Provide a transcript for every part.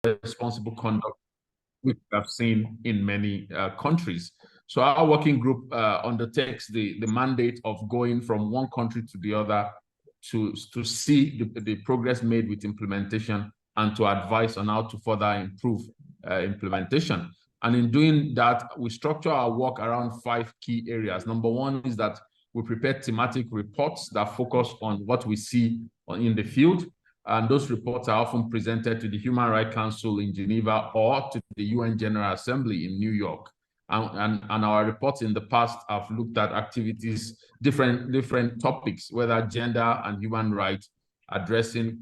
irresponsible conduct which we have seen in many countries. So our working group undertakes the mandate of going from one country to the other to see the progress made with implementation and to advise on how to further improve implementation. And in doing that, we structure our work around 5 key areas. Number one is that we prepare thematic reports that focus on what we see in the field. And those reports are often presented to the Human Rights Council in Geneva or to the UN General Assembly in New York. And our reports in the past have looked at activities, different topics, whether gender and human rights, addressing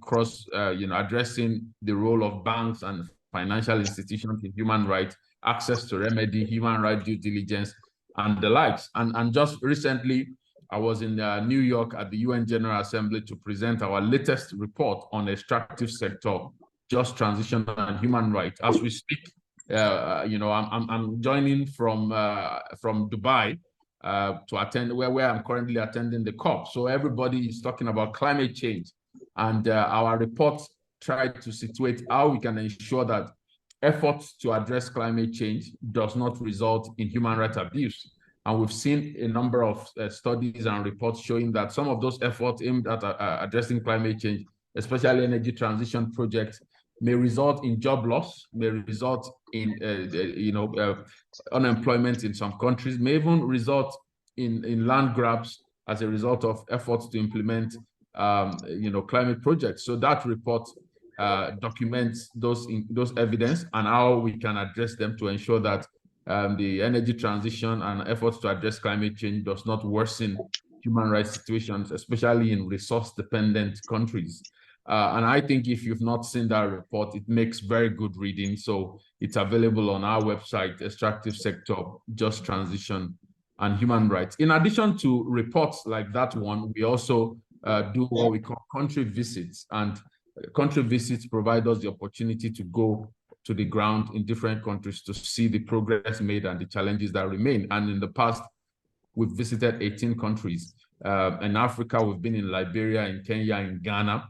addressing the role of banks and financial institutions in human rights, access to remedy, human rights due diligence, and the likes. And just recently, I was in New York at the UN General Assembly to present our latest report on extractive sector, just transition and human rights. As we speak, I'm joining from Dubai to attend where I'm currently attending the COP. So everybody is talking about climate change, and our report tried to situate how we can ensure that efforts to address climate change does not result in human rights abuse. And we've seen a number of studies and reports showing that some of those efforts aimed at addressing climate change, especially energy transition projects, may result in job loss, may result in unemployment in some countries, may even result in land grabs as a result of efforts to implement climate projects. So that report documents those evidence and how we can address them to ensure that the energy transition and efforts to address climate change does not worsen human rights situations, especially in resource-dependent countries. And I think if you've not seen that report, it makes very good reading. So it's available on our website, Extractive Sector, Just Transition, and Human Rights. In addition to reports like that one, we also do what we call country visits. And country visits provide us the opportunity to go to the ground in different countries to see the progress made and the challenges that remain. And in the past, we've visited 18 countries. In Africa, we've been in Liberia, in Kenya, in Ghana,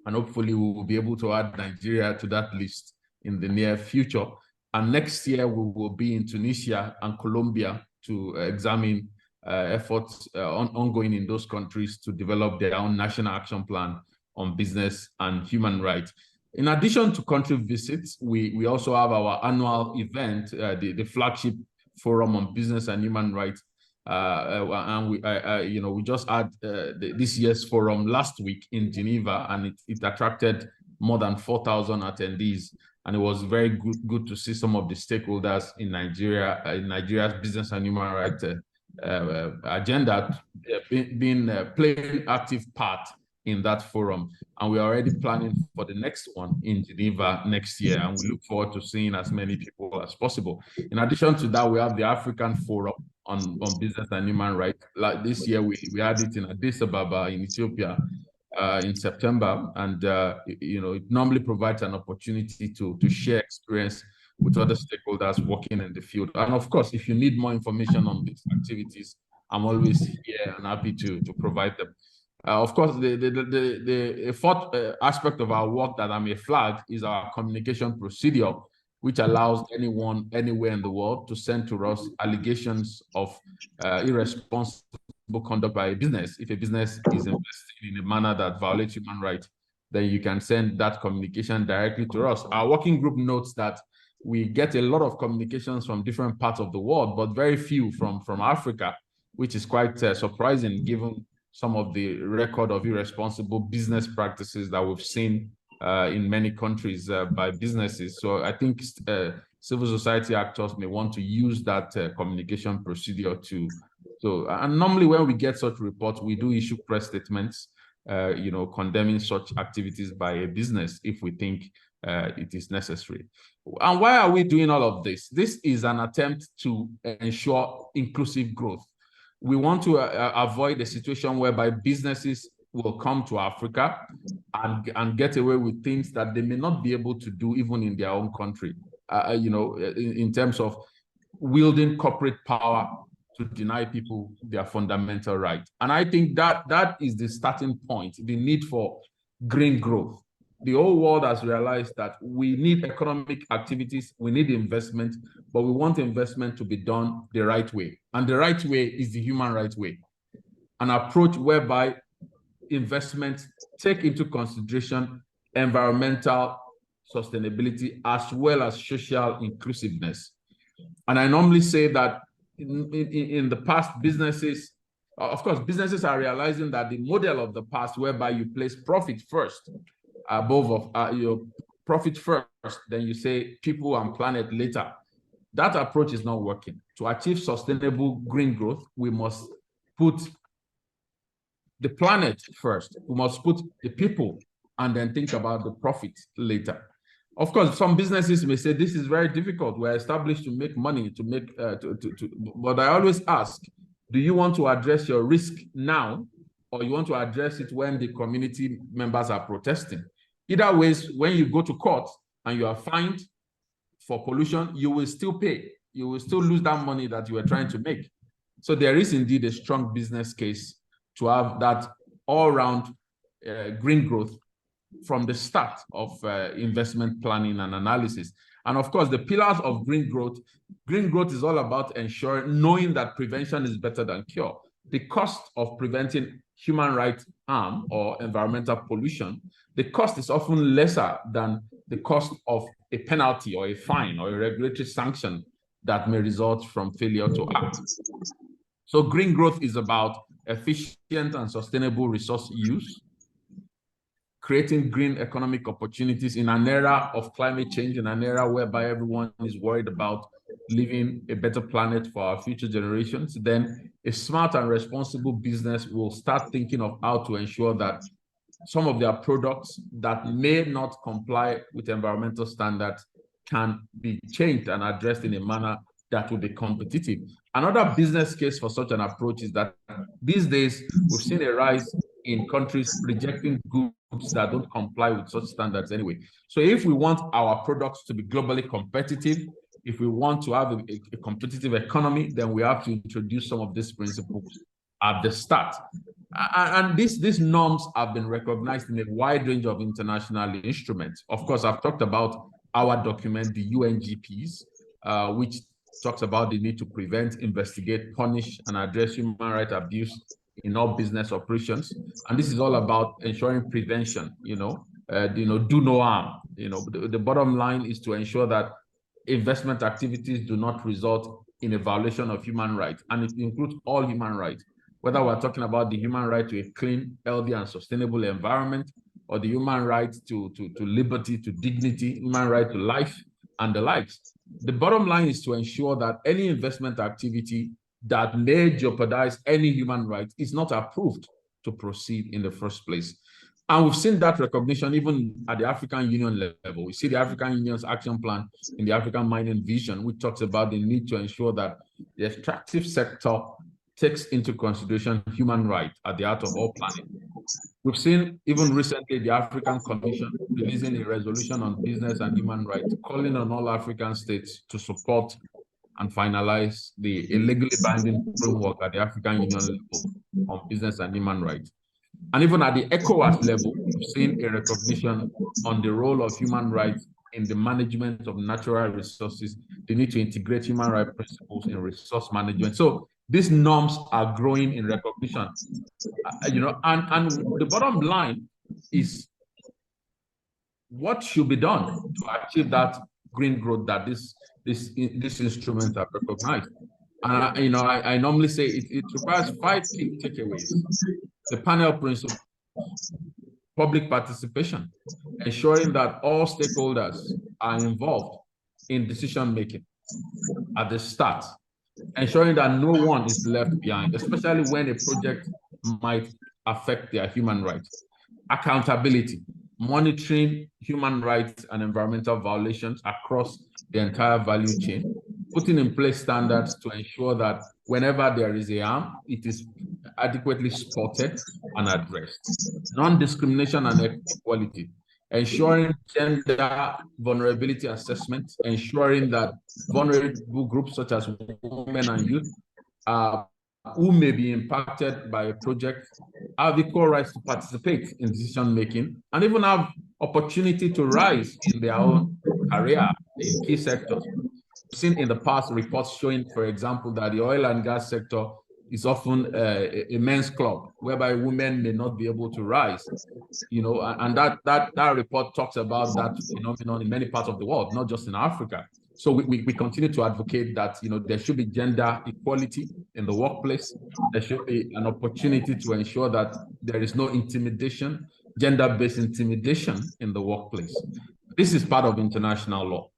and hopefully we will be able to add Nigeria to that list in the near future. And next year, we will be in Tunisia and Colombia to examine efforts ongoing in those countries to develop their own national action plan on business and human rights. In addition to country visits, we also have our annual event, the flagship forum on business and human rights. And we just had this year's forum last week in Geneva, and it attracted more than 4,000 attendees. And it was very good to see some of the stakeholders in Nigeria, in Nigeria's business and human rights agenda playing active part in that forum. And we're already planning for the next one in Geneva next year, and we look forward to seeing as many people as possible. In addition to that, we have the African Forum on business and human rights. Like this year, we had it in Addis Ababa in Ethiopia in September, and it normally provides an opportunity to share experience with other stakeholders working in the field. And of course, if you need more information on these activities, I'm always here and happy to provide them. Of course, the fourth aspect of our work that I may flag is our communication procedure, which allows anyone anywhere in the world to send to us allegations of irresponsible conduct by a business. If a business is investing in a manner that violates human rights, then you can send that communication directly to us. Our working group notes that we get a lot of communications from different parts of the world, but very few from Africa, which is quite surprising given some of the record of irresponsible business practices that we've seen in many countries by businesses. So I think civil society actors may want to use that communication procedure and normally when we get such reports, we do issue press statements, condemning such activities by a business if we think it is necessary. And why are we doing all of this? This is an attempt to ensure inclusive growth. We want to avoid a situation whereby businesses will come to Africa and get away with things that they may not be able to do even in their own country, in terms of wielding corporate power to deny people their fundamental rights. And I think that is the starting point, the need for green growth. the whole world has realized that we need economic activities, we need investment, but we want investment to be done the right way. And the right way is the human rights way. An approach whereby investments take into consideration environmental sustainability as well as social inclusiveness. And I normally say that in the past, businesses, of course, businesses are realizing that the model of the past whereby you place profit first, above your profit first, then you say people and planet later. That approach is not working. To achieve sustainable green growth, we must put the planet first. We must put the people and then think about the profit later. Of course, some businesses may say this is very difficult. We're established to make money, but I always ask, do you want to address your risk now, or you want to address it when the community members are protesting? Either ways, when you go to court and you are fined for pollution, you will still pay. You will still lose that money that you were trying to make. So there is indeed a strong business case to have that all-round green growth from the start of investment planning and analysis. And of course, the pillars of green growth is all about knowing that prevention is better than cure. The cost of preventing human rights harm or environmental pollution, the cost is often lesser than the cost of a penalty or a fine or a regulatory sanction that may result from failure to act. So green growth is about efficient and sustainable resource use, creating green economic opportunities in an era of climate change, in an era whereby everyone is worried about leaving a better planet for our future generations. Then a smart and responsible business will start thinking of how to ensure that some of their products that may not comply with environmental standards can be changed and addressed in a manner that will be competitive. Another business case for such an approach is that these days we've seen a rise in countries rejecting goods that don't comply with such standards anyway. So if we want our products to be globally competitive, if we want to have a competitive economy, then we have to introduce some of these principles at the start. And these norms have been recognized in a wide range of international instruments. Of course, I've talked about our document, the UNGPs, which talks about the need to prevent, investigate, punish, and address human rights abuse in all business operations. And this is all about ensuring prevention, do no harm. The bottom line is to ensure that investment activities do not result in a violation of human rights. And it includes all human rights, whether we're talking about the human right to a clean, healthy, and sustainable environment, or the human right to liberty, to dignity, human right to life, and the likes. The bottom line is to ensure that any investment activity that may jeopardize any human right is not approved to proceed in the first place. And we've seen that recognition even at the African Union level. We see the African Union's action plan in the African Mining Vision, which talks about the need to ensure that the extractive sector takes into consideration human rights at the heart of all planning. We've seen even recently the African Commission releasing a resolution on business and human rights, calling on all African states to support and finalize the legally binding framework at the African Union level on business and human rights. And even at the ECOWAS level, we've seen a recognition on the role of human rights in the management of natural resources. They need to integrate human rights principles in resource management. So these norms are growing in recognition, and the bottom line is what should be done to achieve that green growth that these instruments are recognized. And I normally say it requires 5 key takeaways. The panel principle, public participation, ensuring that all stakeholders are involved in decision making at the start, ensuring that no one is left behind, especially when a project might affect their human rights. Accountability, monitoring human rights and environmental violations across the entire value chain, putting in place standards to ensure that whenever there is a harm, it is adequately spotted and addressed. Non-discrimination and equality, ensuring gender vulnerability assessment, ensuring that vulnerable groups such as women and youth are who may be impacted by a project have equal rights to participate in decision-making and even have opportunity to rise in their own career in key sectors. We've seen in the past reports showing, for example, that the oil and gas sector is often a men's club whereby women may not be able to rise, and that report talks about that phenomenon in many parts of the world, not just in Africa. So we continue to advocate that there should be gender equality in the workplace. There should be an opportunity to ensure that there is no intimidation, gender-based intimidation in the workplace. This is part of international law.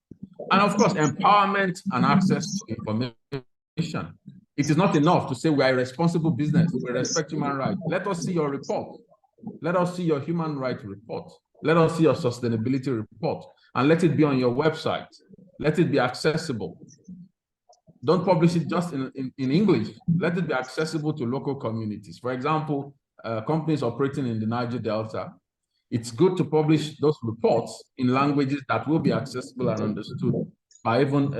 And of course, empowerment and access to information. It is not enough to say we are a responsible business, we respect human rights. Let us see your report. Let us see your human rights report. Let us see your sustainability report, and let it be on your website. Let it be accessible. Don't publish it just in English. Let it be accessible to local communities. For example, companies operating in the Niger Delta, it's good to publish those reports in languages that will be accessible and understood by even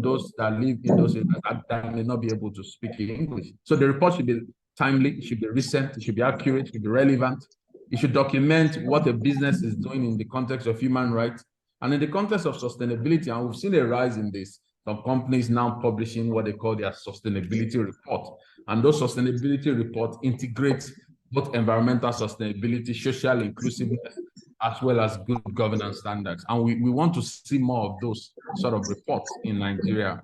those that live in those areas that may not be able to speak English. So the report should be timely, it should be recent, it should be accurate, it should be relevant. It should document what a business is doing in the context of human rights and in the context of sustainability. And we've seen a rise in this. Some companies now publishing what they call their sustainability report. And those sustainability reports integrate both environmental sustainability, social inclusiveness, as well as good governance standards. And we want to see more of those sort of reports in Nigeria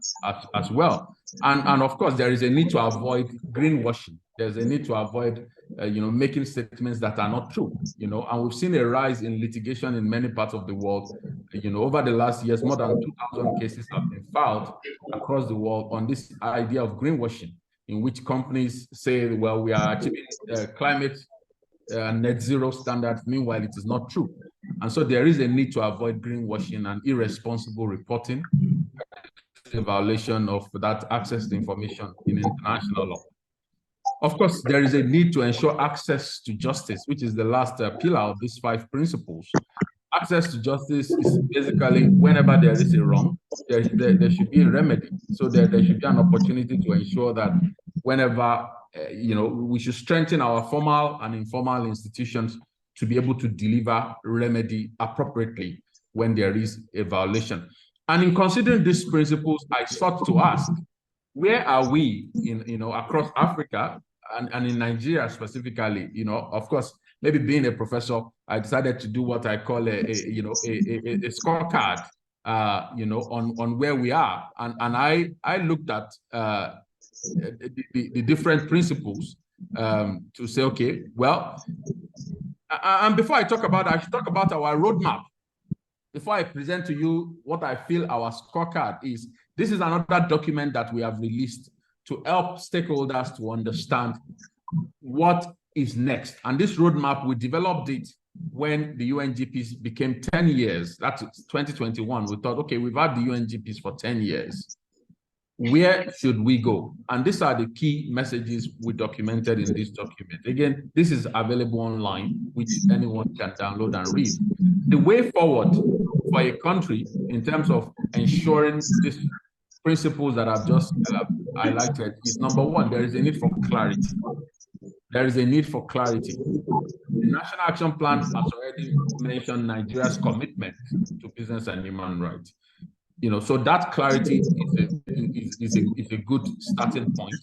as well. And of course, there is a need to avoid greenwashing. There's a need to avoid making statements that are not true, and we've seen a rise in litigation in many parts of the world. Over the last years, more than 2,000 cases have been filed across the world on this idea of greenwashing, in which companies say, well, we are achieving climate net zero standards, meanwhile it is not true. And so there is a need to avoid greenwashing and irresponsible reporting, a violation of that access to information in international law. Of course, there is a need to ensure access to justice, which is the last pillar of these 5 principles. Access to justice is basically whenever there is a wrong, there should be a remedy. So there should be an opportunity to ensure that whenever, we should strengthen our formal and informal institutions to be able to deliver remedy appropriately when there is a violation. And in considering these principles, I sought to ask, where are we in, across Africa and in Nigeria specifically? Of course, maybe being a professor, I decided to do what I call a scorecard, on where we are. And I looked at the different principles to say, okay, well, and before I talk about it, I should talk about our roadmap. Before I present to you what I feel our scorecard is, this is another document that we have released to help stakeholders to understand what is next. And this roadmap, we developed it when the UNGPs became 10 years. That's 2021. We thought, okay, we've had the UNGPs for 10 years. Where should we go? And these are the key messages we documented in this document. Again, this is available online, which anyone can download and read. The way forward for a country in terms of ensuring these principles that I've just highlighted is, number one, there is a need for clarity. There is a need for clarity. The National Action Plan has already mentioned Nigeria's commitment to business and human rights. So that clarity is a good starting point.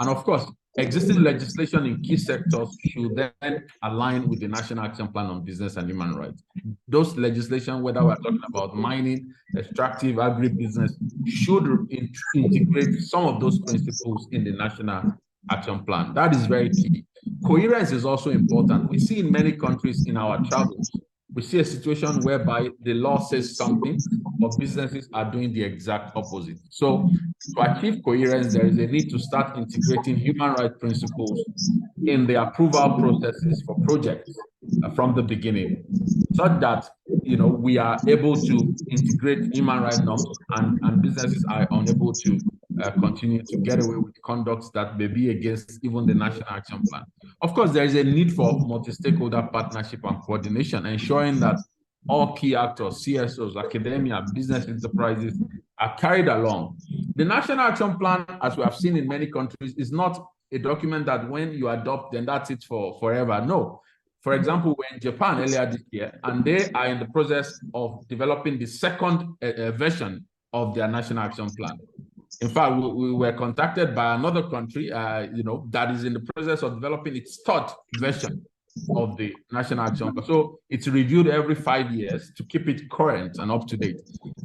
And of course, existing legislation in key sectors should then align with the National Action Plan on Business and Human Rights. Those legislation, whether we're talking about mining, extractive, agribusiness, should integrate some of those principles in the National Action Plan. That is very key. Coherence is also important. We see in many countries in our travels, we see a situation whereby the law says something, but businesses are doing the exact opposite. So to achieve coherence, there is a need to start integrating human rights principles in the approval processes for projects from the beginning, such that we are able to integrate human rights norms and businesses are unable to continue to get away with conducts that may be against even the National Action Plan. Of course, there is a need for multi-stakeholder partnership and coordination, ensuring that all key actors, CSOs, academia, business enterprises are carried along The National Action Plan, as we have seen in many countries, is not a document that when you adopt, then that's it for forever. No. For example, we're in Japan earlier this year, and they are in the process of developing the second version of their National Action Plan. In fact, we were contacted by another country, that is in the process of developing its third version of the National Action Plan. So it's reviewed every 5 years to keep it current and up to date.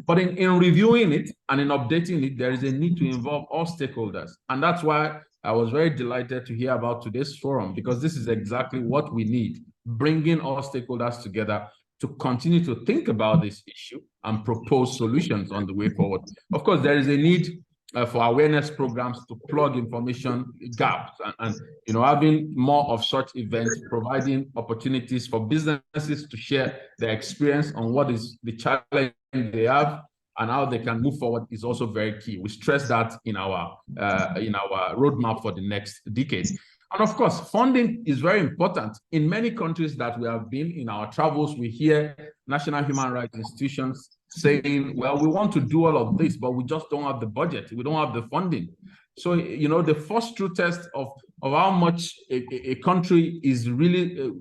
But in reviewing it and in updating it, there is a need to involve all stakeholders. And that's why I was very delighted to hear about today's forum, because this is exactly what we need, bringing all stakeholders together to continue to think about this issue and propose solutions on the way forward. Of course, there is a need for awareness programs to plug information gaps and having more of such events, providing opportunities for businesses to share their experience on what is the challenge they have and how they can move forward is also very key. We stress that in our roadmap for the next decade. And of course, funding is very important. In many countries that we have been in our travels, we hear national human rights institutions saying, well, we want to do all of this, but we just don't have the budget. We don't have the funding. So, the first true test of how much a country is really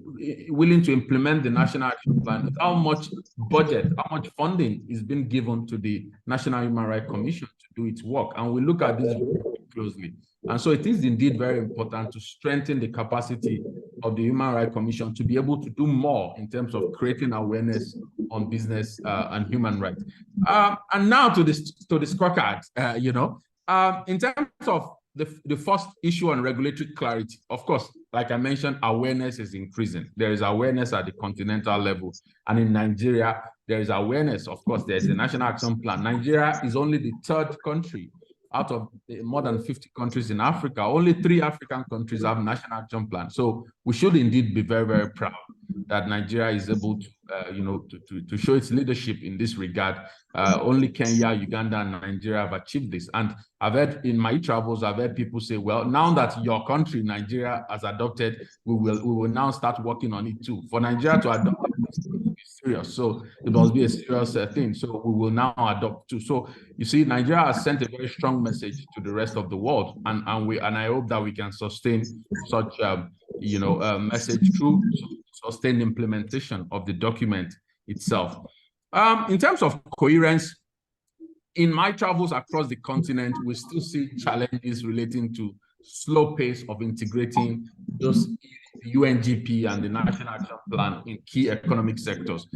willing to implement the National Action Plan is how much budget, how much funding is being given to the National Human Rights Commission to do its work. And we look at this very closely. And so it is indeed very important to strengthen the capacity of the Human Rights Commission to be able to do more in terms of creating awareness on business and human rights. And now to the scorecard, in terms of the first issue on regulatory clarity, of course, like I mentioned, awareness is increasing. There is awareness at the continental level. And in Nigeria, there is awareness. Of course, there's a National Action Plan. Nigeria is only the third country out of more than 50 countries in Africa. Only 3 African countries have National Action Plan. So we should indeed be very, very proud that Nigeria is able to show its leadership in this regard. Only Kenya, Uganda, and Nigeria have achieved this. And I've heard in my travels, I've heard people say, well, now that your country, Nigeria, has adopted, we will now start working on it too. For Nigeria to adopt it, serious. So it must be a serious thing. So we will now adopt too. So you see, Nigeria has sent a very strong message to the rest of the world, and I hope that we can sustain such message through sustained implementation of the document itself. In terms of coherence, in my travels across the continent, we still see challenges relating to slow pace of integrating those UNGP and the National Action Plan in key economic sectors.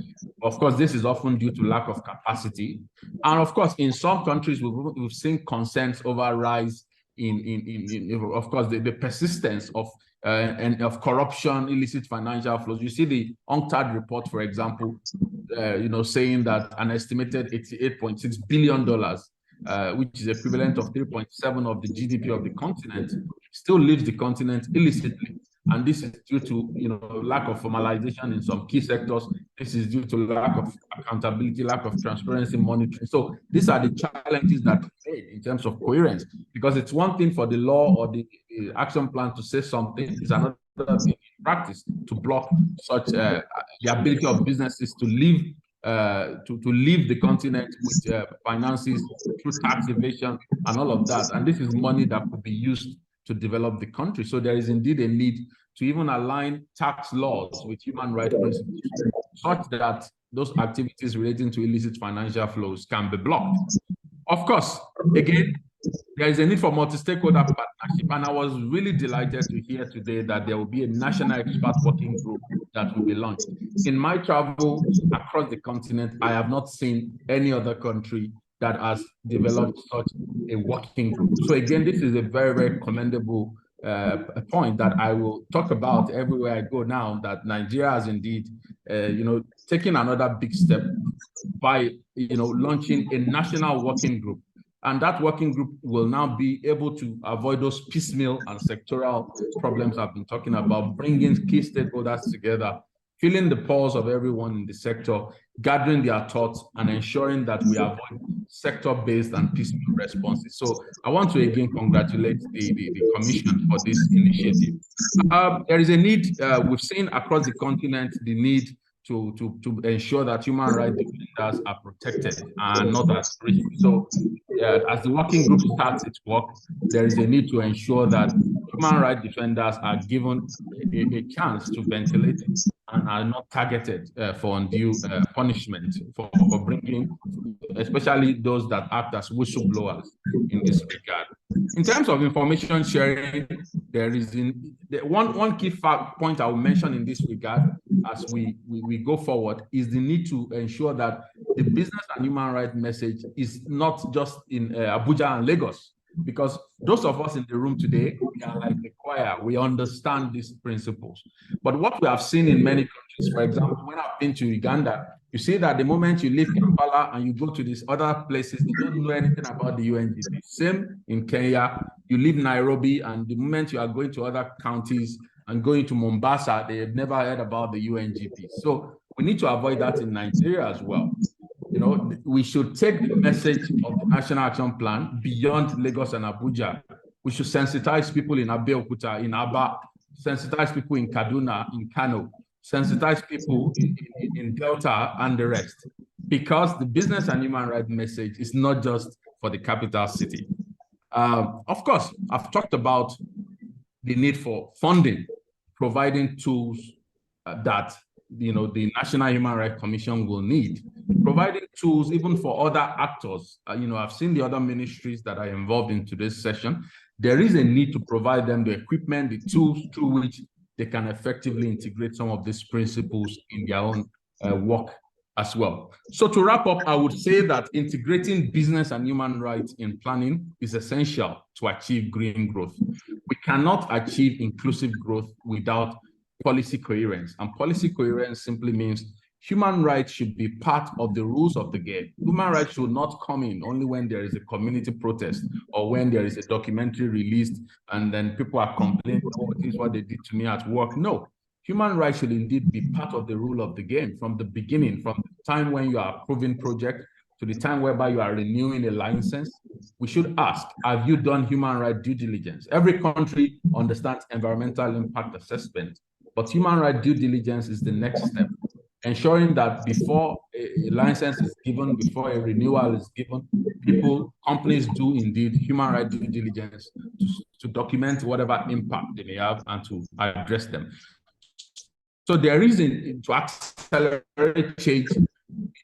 Of course, this is often due to lack of capacity. And of course, in some countries, we've seen concerns over rise of course, the persistence of corruption, illicit financial flows. You see the UNCTAD report, for example, saying that an estimated $88.6 billion, which is equivalent of 3.7% of the GDP of the continent, still leaves the continent illicitly. And this is due to lack of formalization in some key sectors. This is due to lack of accountability, lack of transparency monitoring. So these are the challenges that we face in terms of coherence, because it's one thing for the law or the action plan to say something, it's another thing in practice to block such the ability of businesses to leave the continent with finances through tax evasion and all of that. And this is money that could be used to develop the country. So there is indeed a need to even align tax laws with human rights principles such that those activities relating to illicit financial flows can be blocked. Of course, again, there is a need for multi-stakeholder partnership, and I was really delighted to hear today that there will be a national expert working group that will be launched. In my travel across the continent, I have not seen any other country that has developed such a working group. So again, this is a very, very commendable point that I will talk about everywhere I go now, that Nigeria has indeed, taken another big step by, launching a national working group. And that working group will now be able to avoid those piecemeal and sectoral problems I've been talking about, bringing key stakeholders together, filling the pulse of everyone in the sector, gathering their thoughts, and ensuring that we avoid sector-based and piecemeal responses. So I want to again congratulate the Commission for this initiative. There is a need, we've seen across the continent, the need to ensure that human rights defenders are protected and not at risk. So as the working group starts its work, there is a need to ensure that human rights defenders are given a chance to ventilate and are not targeted for undue punishment for bringing, especially those that act as whistleblowers in this regard. In terms of information sharing, there is one key point I will mention in this regard as we go forward is the need to ensure that the business and human rights message is not just in Abuja and Lagos, because those of us in the room today, we are like the choir. We understand these principles. But what we have seen in many countries, for example, when I've been to Uganda, you see that the moment you leave Kampala and you go to these other places, they don't know anything about the UNGP. Same in Kenya, you leave Nairobi, and the moment you are going to other counties and going to Mombasa, they have never heard about the UNGP. So we need to avoid that in Nigeria as well. You know, we should take the message of the National Action Plan beyond Lagos and Abuja. We should sensitize people in Abeokuta, in Aba, sensitize people in Kaduna, in Kano, sensitize people in Delta and the rest, because the business and human rights message is not just for the capital city. Of course, I've talked about the need for funding, providing tools that the National Human Rights Commission will need, providing tools even for other actors. I've seen the other ministries that are involved in today's session. There is a need to provide them the equipment, the tools through which they can effectively integrate some of these principles in their own work as well. So to wrap up, I would say that integrating business and human rights in planning is essential to achieve green growth. We cannot achieve inclusive growth without policy coherence. And policy coherence simply means human rights should be part of the rules of the game. Human rights should not come in only when there is a community protest or when there is a documentary released and then people are complaining, oh, this is what they did to me at work. No, human rights should indeed be part of the rule of the game from the beginning, from the time when you are approving project to the time whereby you are renewing a license. We should ask, have you done human rights due diligence? Every country understands environmental impact assessment, but human rights due diligence is the next step, ensuring that before a license is given, before a renewal is given, companies do indeed human rights due diligence to document whatever impact they may have and to address them. So there is to accelerate change,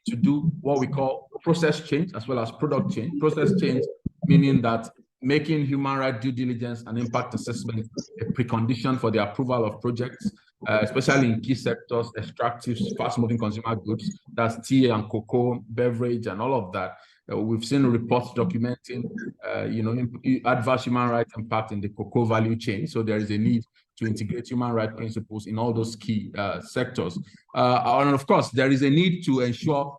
to do what we call process change as well as product change. Process change meaning that making human rights due diligence and impact assessment a precondition for the approval of projects, especially in key sectors, extractives, fast-moving consumer goods, that's tea and cocoa, beverage, and all of that. We've seen reports documenting, adverse human rights impact in the cocoa value chain. So there is a need to integrate human rights principles in all those key sectors. And of course, there is a need to ensure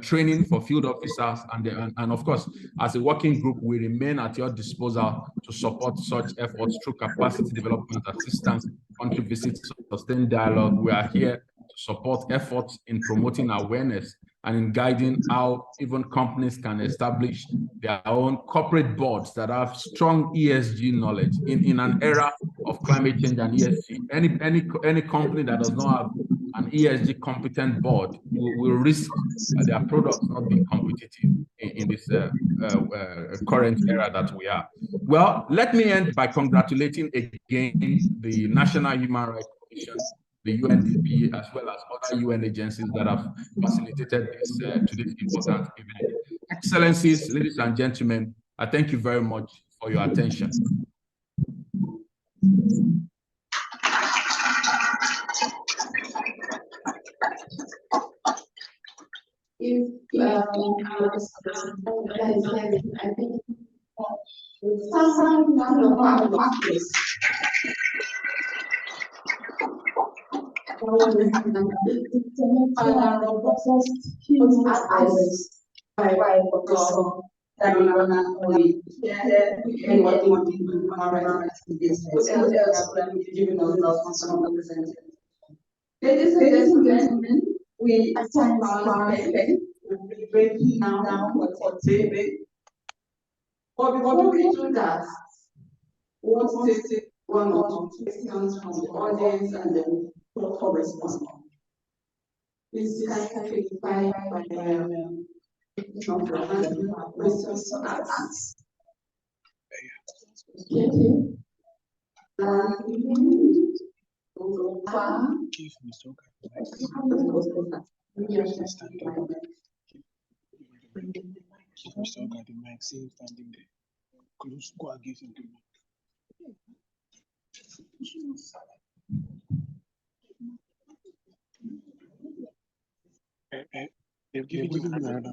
training for field officers. And of course, as a working group, we remain at your disposal to support such efforts through capacity development assistance, country visits, sustained dialogue. We are here to support efforts in promoting awareness and in guiding how even companies can establish their own corporate boards that have strong ESG knowledge. In an era of climate change and ESG, any company that does not have an ESG competent board will risk their products not being competitive in this current era that we are. Well, let me end by congratulating again the National Human Rights Commission, the UNDP, as well as other UN agencies that have facilitated this to this important event. Excellencies, ladies and gentlemen, I thank you very much for your attention. Ladies and gentlemen, we at times will be breaking down for today. But before we do that, we want to take one or two questions from the audience and then for response. physically verified by resource acts. Mr. Oga, the mic, see him standing there. Close, go and give him the mic. They've given you another mic.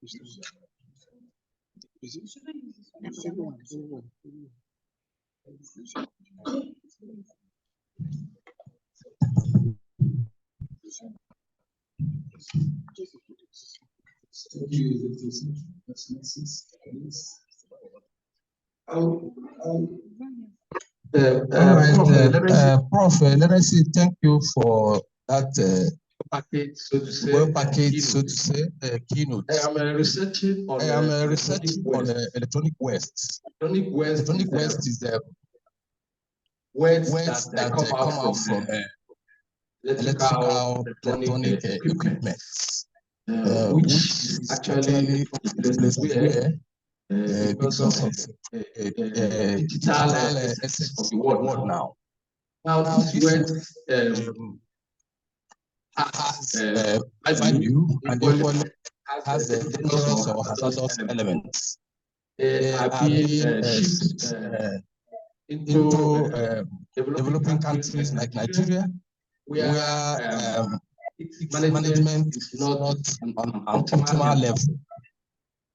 Is it? Everyone. Prof, let us say thank you for that package, so to say, keynote. I am researching on electronic waste. Electronic waste is the waste that come out from electrical electronic equipment, which is actually place where because of digital access of the world now. Now this has value and equally has dangerous or hazardous elements. They are being shipped into developing countries like Nigeria, where management is not on optimal level.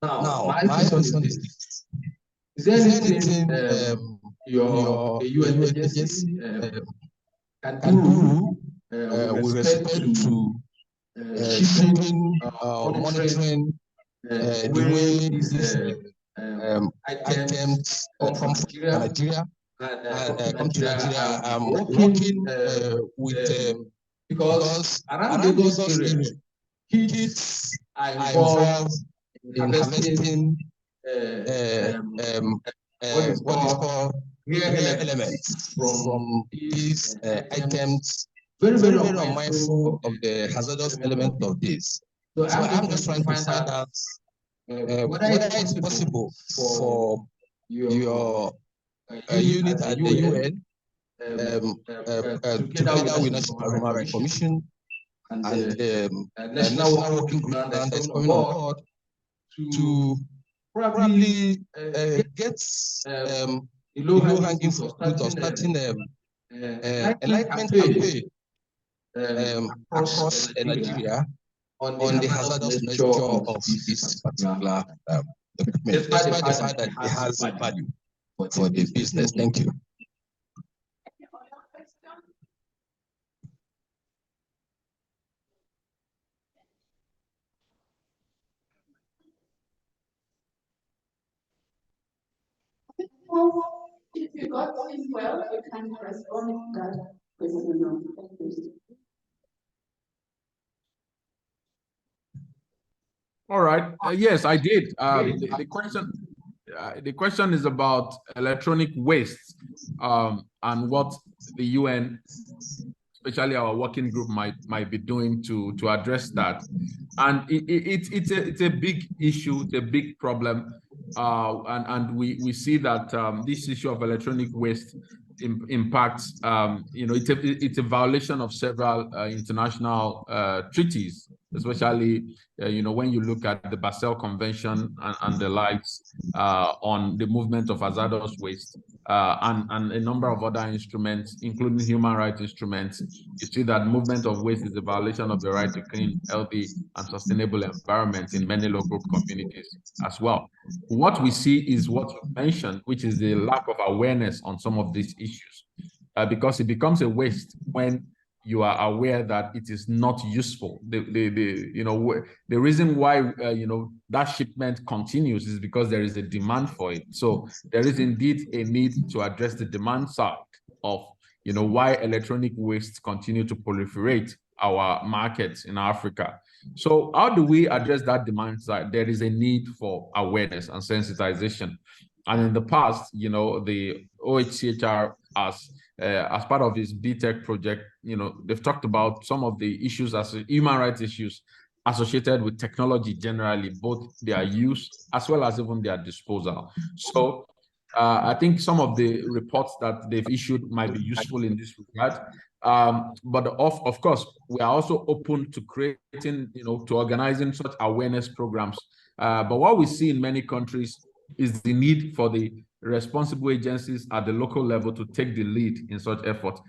Now, my question is this. Is there anything your UN agency can do with respect to shipping or monitoring the way these items come from Nigeria and come to Nigeria? I'm working with because around Lagos area, kids are involved in harvesting what is called rare elements from these items. Very unmindful of the hazardous element of this. So I'm just trying to find out whether it's possible for your unit at the UN, together with National Human Rights Commission and National Working Group that is coming on board, to probably get the low-hanging fruit of starting enlightenment campaign across Nigeria on the hazardous nature of this particular equipment, despite the fact that it has value for the business. Thank you. If you got this well, you can respond to that question. All right. Yes, I did. The question is about electronic waste and what the UN, especially our working group, might be doing to address that. And it's a big issue, it's a big problem, and we see that this issue of electronic waste impacts. It's a violation of several international treaties, especially when you look at the Basel Convention and the likes on the movement of hazardous waste and a number of other instruments, including human rights instruments. You see that movement of waste is a violation of the right to clean, healthy, and sustainable environment in many local communities as well. What we see is what you mentioned, which is the lack of awareness on some of these issues, because it becomes a waste when you are aware that it is not useful. The reason why that shipment continues is because there is a demand for it. So there is indeed a need to address the demand side of why electronic waste continue to proliferate our markets in Africa. So how do we address that demand side? There is a need for awareness and sensitization. And in the past, the OHCHR has as part of his BTech project, they've talked about some of the issues as human rights issues associated with technology generally, both their use as well as even their disposal. So I think some of the reports that they've issued might be useful in this regard. But of course, we are also open to creating, to organizing such awareness programs. But what we see in many countries is the need for the responsible agencies at the local level to take the lead in such efforts.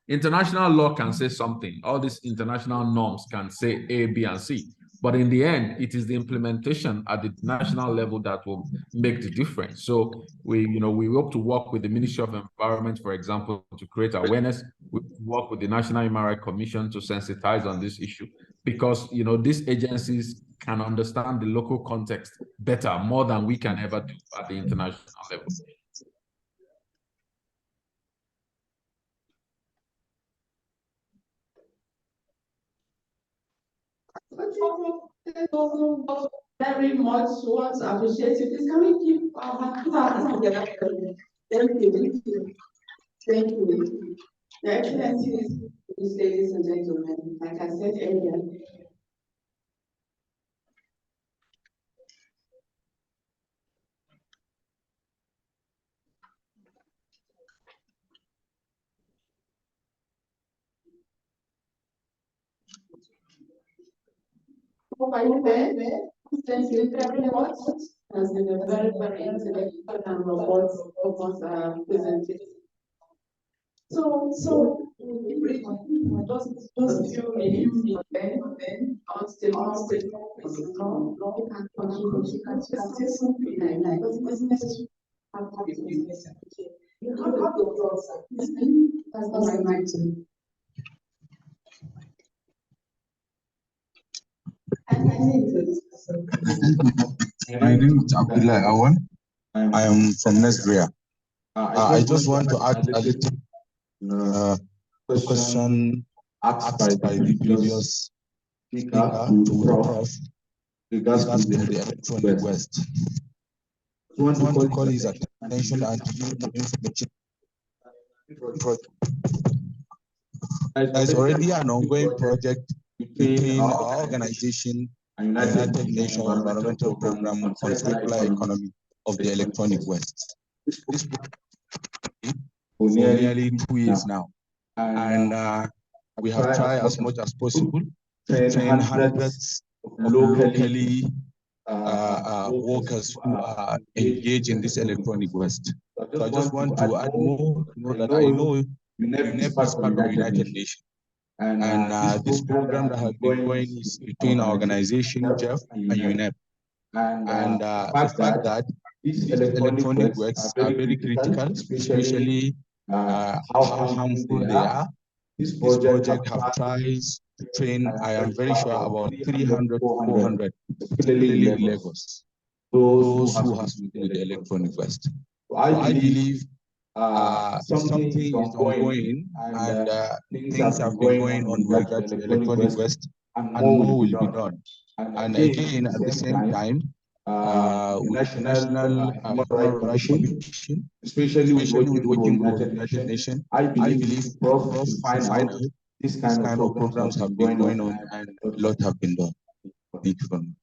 International law can say something. All these international norms can say A, B, and C. But in the end, it is the implementation at the national level that will make the difference. So we hope to work with the Ministry of Environment, for example, to create awareness. We work with the National Human Rights Commission to sensitize on this issue, because these agencies can understand the local context better, more than we can ever do at the international level. Very much want to appreciate you. Please, can we keep our hands together? Thank you. Thank you. Your Excellencies, ladies and gentlemen, like I said earlier, thank you very much. Has been a very, very intellectual and robust presentation. So just few minutes, then I'll still can say something like business. You have the thoughts. That's my team. My name is Abdullah Awan. I am from Nesria. I just want to add a little question asked by the previous speaker to Prof. regarding the electronic waste. I want to call his attention and to give him information. There is already an ongoing project between our organization and United Nations Environmental Program on circular economy of the electronic waste. This for nearly 2 years now, and we have tried as much as possible to train hundreds of locally workers who are engaged in this electronic waste. So I just want to add more that I know UNEP is part of the United Nations. And this program that has been going is between our organization, JEF, and UNEP. And the fact that these electronic works are very critical, especially how harmful they are. This project have tried to train, I am very sure, about 300 to 400, particularly in Lagos, those who have to do with the electronic waste. So I believe something is ongoing, and things have been going on with regard to electronic waste, and more will be done. And again, at the same time, with the National Human Rights Commission, especially with working group of the United Nations, I believe Prof should find out this kind of programs have been going on and a lot have been done. Thank you very much.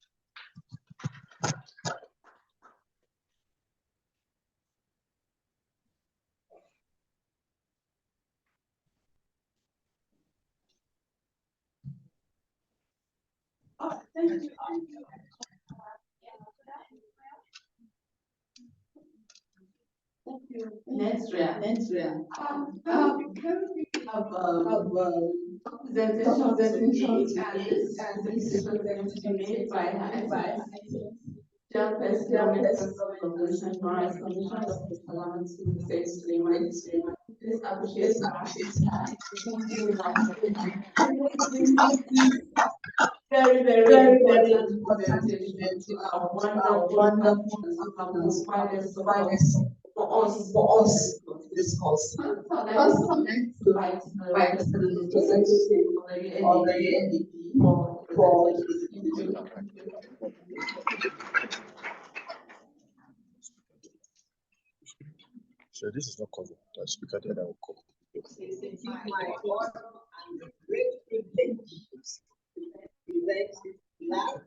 Thank you. Thank you. Nesria. Can we have presentation made by her Chairperson of the National Rights Commission of the Parliament to face Please appreciate very important presentation to our wonderful providers for us to discuss. First, like the presentation of the NDP for So this is not covered. That's because I will cover. It is my honor and great privilege to present this lab.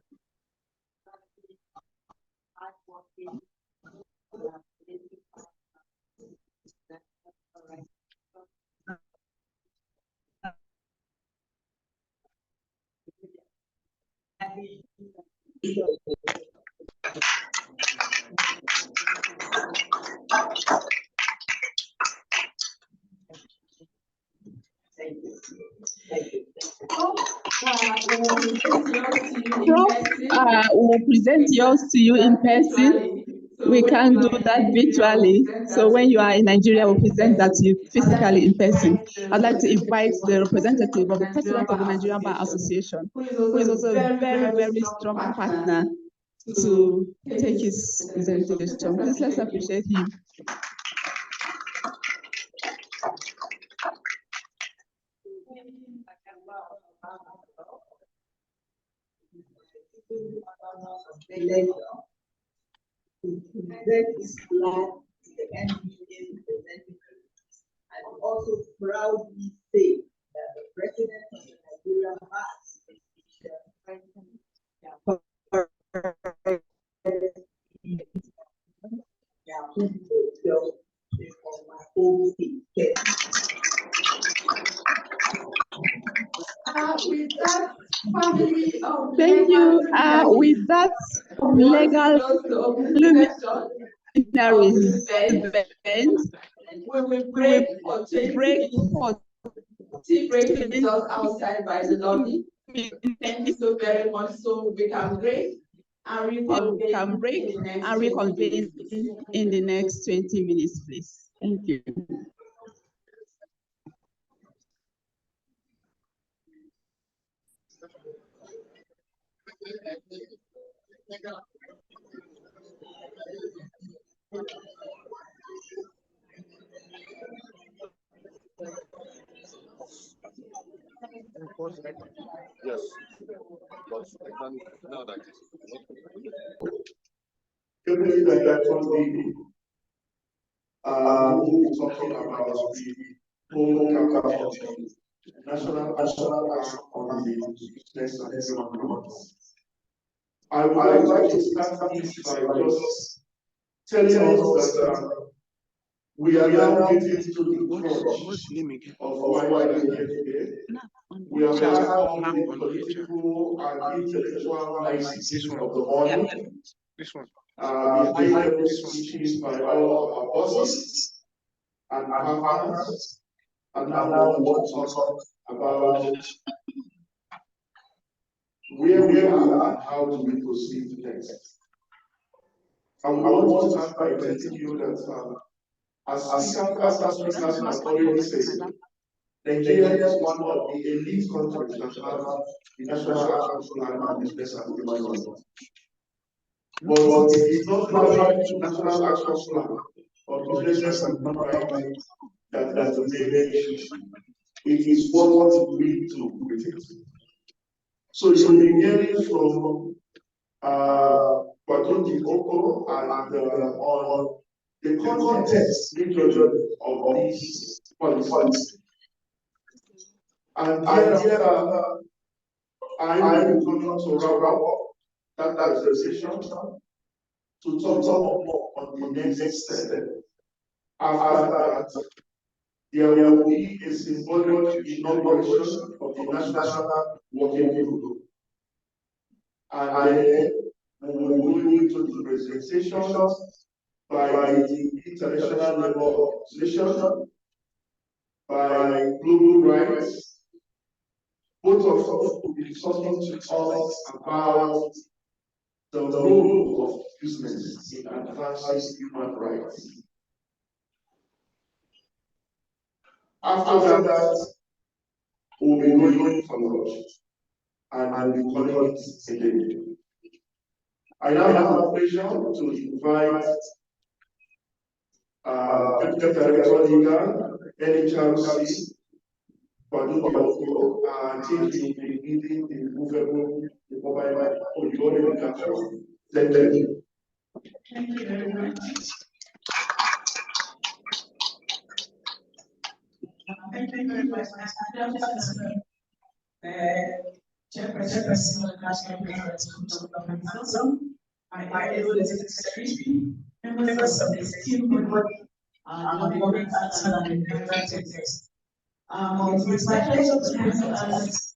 We'll present yours to you in person. We can't do that virtually. So when you are in Nigeria, we'll present that to you physically in person. I'd like to invite the representative of the President of the Nigerian Bar Association, who is also a very, very strong partner to take his presentation. Please let's appreciate him. I'm also proudly say that the President of the Nigerian Bar Thank you. With that legal luminaries event, we will break for tea break is just outside by the lobby. Thank you so very much. So we can break and reconvene in the next 20 minutes, please. Thank you. Yes. Now that everything that we'll be talking about the home capital, national action on the business and development. I would like to start this by just telling us that we are now getting to the crunch of why we are here today. We have had all the political and intellectual niceties of the morning. The high-level speeches by all our bosses and partners, and now we want to talk about where we are and how do we proceed next. I want to start by telling you that as speakers have already said, Nigeria is one of the elite countries that have the National Action Plan on Business and Development. But it is not the National Action Plan on Business and Development that is the main issue. It is what we do with it. So you'll be hearing from Batonji Oko and on the context of these policies. And thereafter, I will come to wrap up that presentation to talk more on the next step. After that, there will be a symbolic inauguration of the National Working Group. And then we will go into the presentations by the International Labour Organization, by Global Rights. Both of us will be talking to us about the role of business in advancing human rights. After that, we'll be going for lunch and we'll be calling it a day. I now have the pleasure to invite Deputy Director Legal, NHRC, Batonji Oko, I think he will be leading the movable, the mobile, Thank you. Thank you very much. Thank you very much. Chairperson of the National Government Council, my fellow legislative secretary, members of the esteemed body, the government council and the representatives. It's my pleasure to present us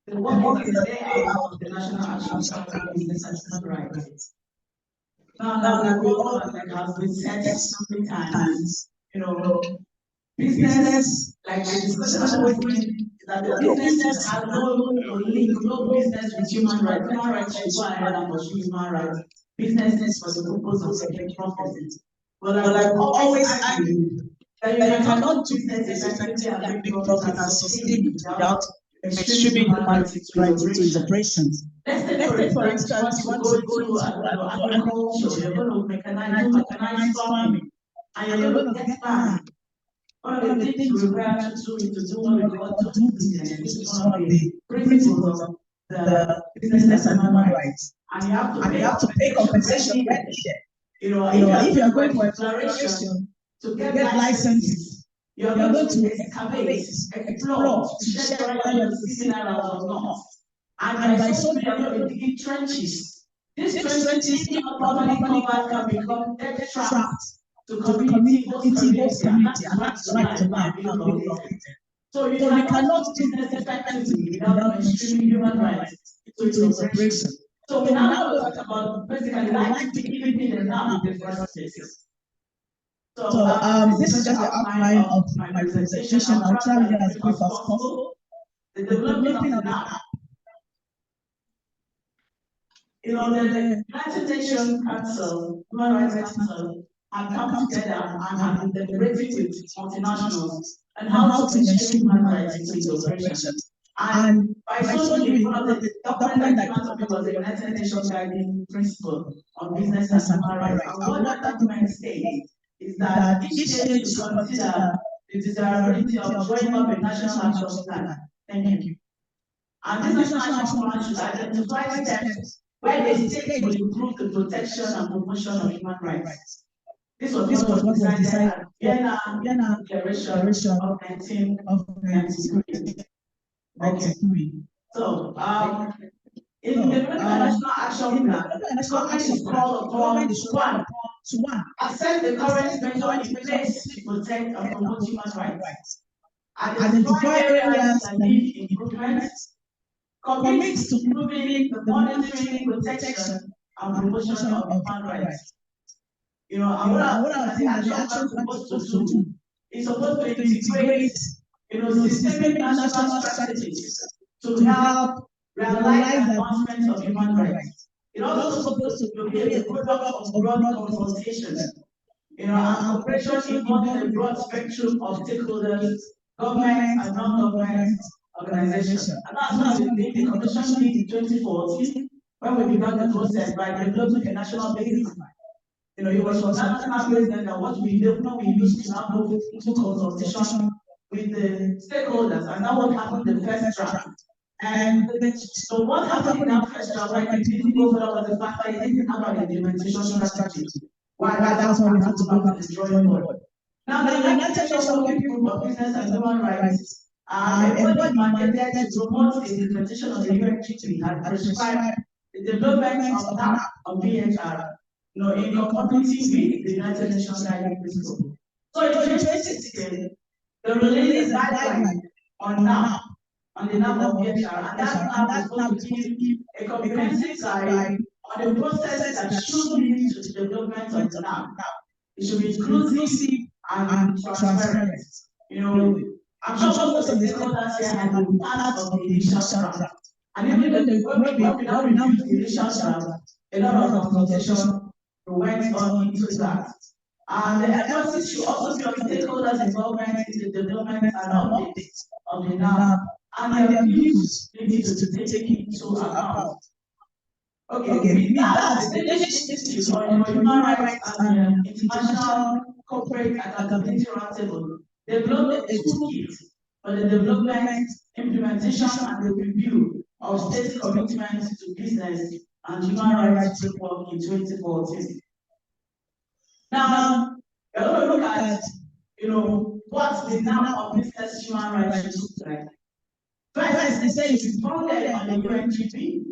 the work is layout of the National Action Plan on Business and Human Rights. Now, we all have been said so many times, business, like the discussion always been, that the business has no link, no business with human rights. Human rights should go ahead and pursue human rights. Business is for the purpose of making profit. But I always argue that you cannot do business effectively and make profit and sustain it without extremely human rights into its operations. Let's take for instance, you want to go to agriculture, you're going to mechanize farming, and you're going to get land. One of the things we require to do is to do what we call do business, which is one of the principles of the business and human rights. And you have to pay compensation when needed. If you are going for exploration to get licenses, you are going to excavate, explore, to check whether you are seeking minerals or not. And by so doing, you are digging trenches. These trenches, if not properly covered, can become death traps to community, host community, and that's right to life. So you cannot do business effectively without mainstreaming human rights into its operation. So we now talk about basically like keeping the now in the first place. So this is just the outline of my presentation. I'll try to be as brief as possible. The development of the app. The United Nations Council, Human Rights Council, have come together and have been deliberating with multinationals and how to ensure human rights into its operations. And by so doing, one of the document that came up was the United Nations Guiding Principle on Business and Human Rights. And what that document states is that each state should consider the desirability of drawing up a national action plan. Thank you. And this national action plan should identify steps where the state will improve the protection and promotion of human rights. This was what was decided at Vienna Declaration of 1993. So, in the National Action Plan, the government is called upon to one, accept the current measures in place to protect and promote human rights, identify areas that need improvement, commit to improving the monitoring, protection, and promotion of human rights. And what I think the action plan is supposed to do is supposed to integrate, systemic national strategies to help realize the advancement of human rights. It's also supposed to be a product of broad consultation, and cooperation involving a broad spectrum of stakeholders, government and non-government organizations. And that's what the Commission did in 2014 when we began the process by developing a national baseline. It was for national baseline that what we used to now move into consultation with the stakeholders, and that what happened in the first draft. And so what happened in that first draft, like it didn't go further, was the fact that it didn't have an implementation strategy. Why that's why we had to go back to the drawing board. Now the United Nations Working Group of Business and Human Rights everybody mandated to promote the implementation of the UNGP and prescribe the development of NAP of BHR, in conformity with the United Nations Guiding Principle. So in 2016, they released a guideline on NAP, on the NAP of BHR, and that NAP is supposed to give a comprehensive guide on the process that should lead to the development of the NAP. It should be inclusive and transparent. I'm sure most of the stakeholders here have been part of the initial draft. And even when we now review the initial draft, a lot of consultation went on into that. And the emphasis should also be on stakeholders' involvement in the development and updates of the NAP, and their views need to be taken into account. Okay, with that, the Danish Institute on Human Rights and International Corporate Accountability Roundtable developed a toolkit for the development, implementation, and the review of state commitments to business and human rights framework in 2014. Now, we're going to look at, what the now of business human rights should look like. First, they say it's founded on the UNGP.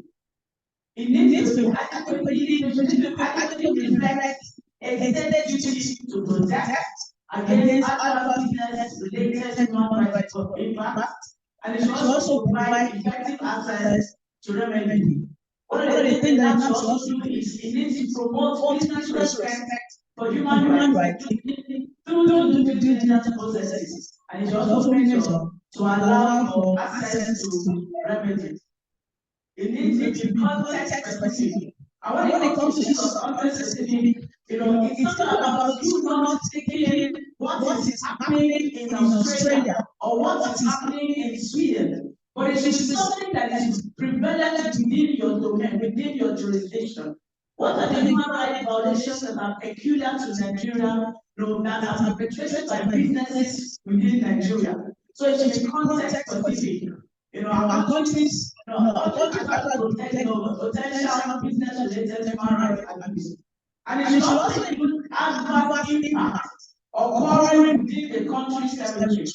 It needs to adequately reflect a state duty to protect against adverse business-related human rights impact, and it should also provide effective access to remedy. One of the things that it must also do is it needs to promote business respect for human rights through due diligence processes, and it should also measure to allow for access to remedies. It needs to be context specific. And when it comes to issues of context specific, it's not about you not taking what is happening in Australia or what is happening in Sweden, but it should be something that is prevalent within your domain, within your jurisdiction. What are the human rights violations that are peculiar to Nigeria, that are perpetrated by businesses within Nigeria? So it should be context specific. Our countries, potential business-related human rights abuse. And it should also include adverse impact occurring within the country's territory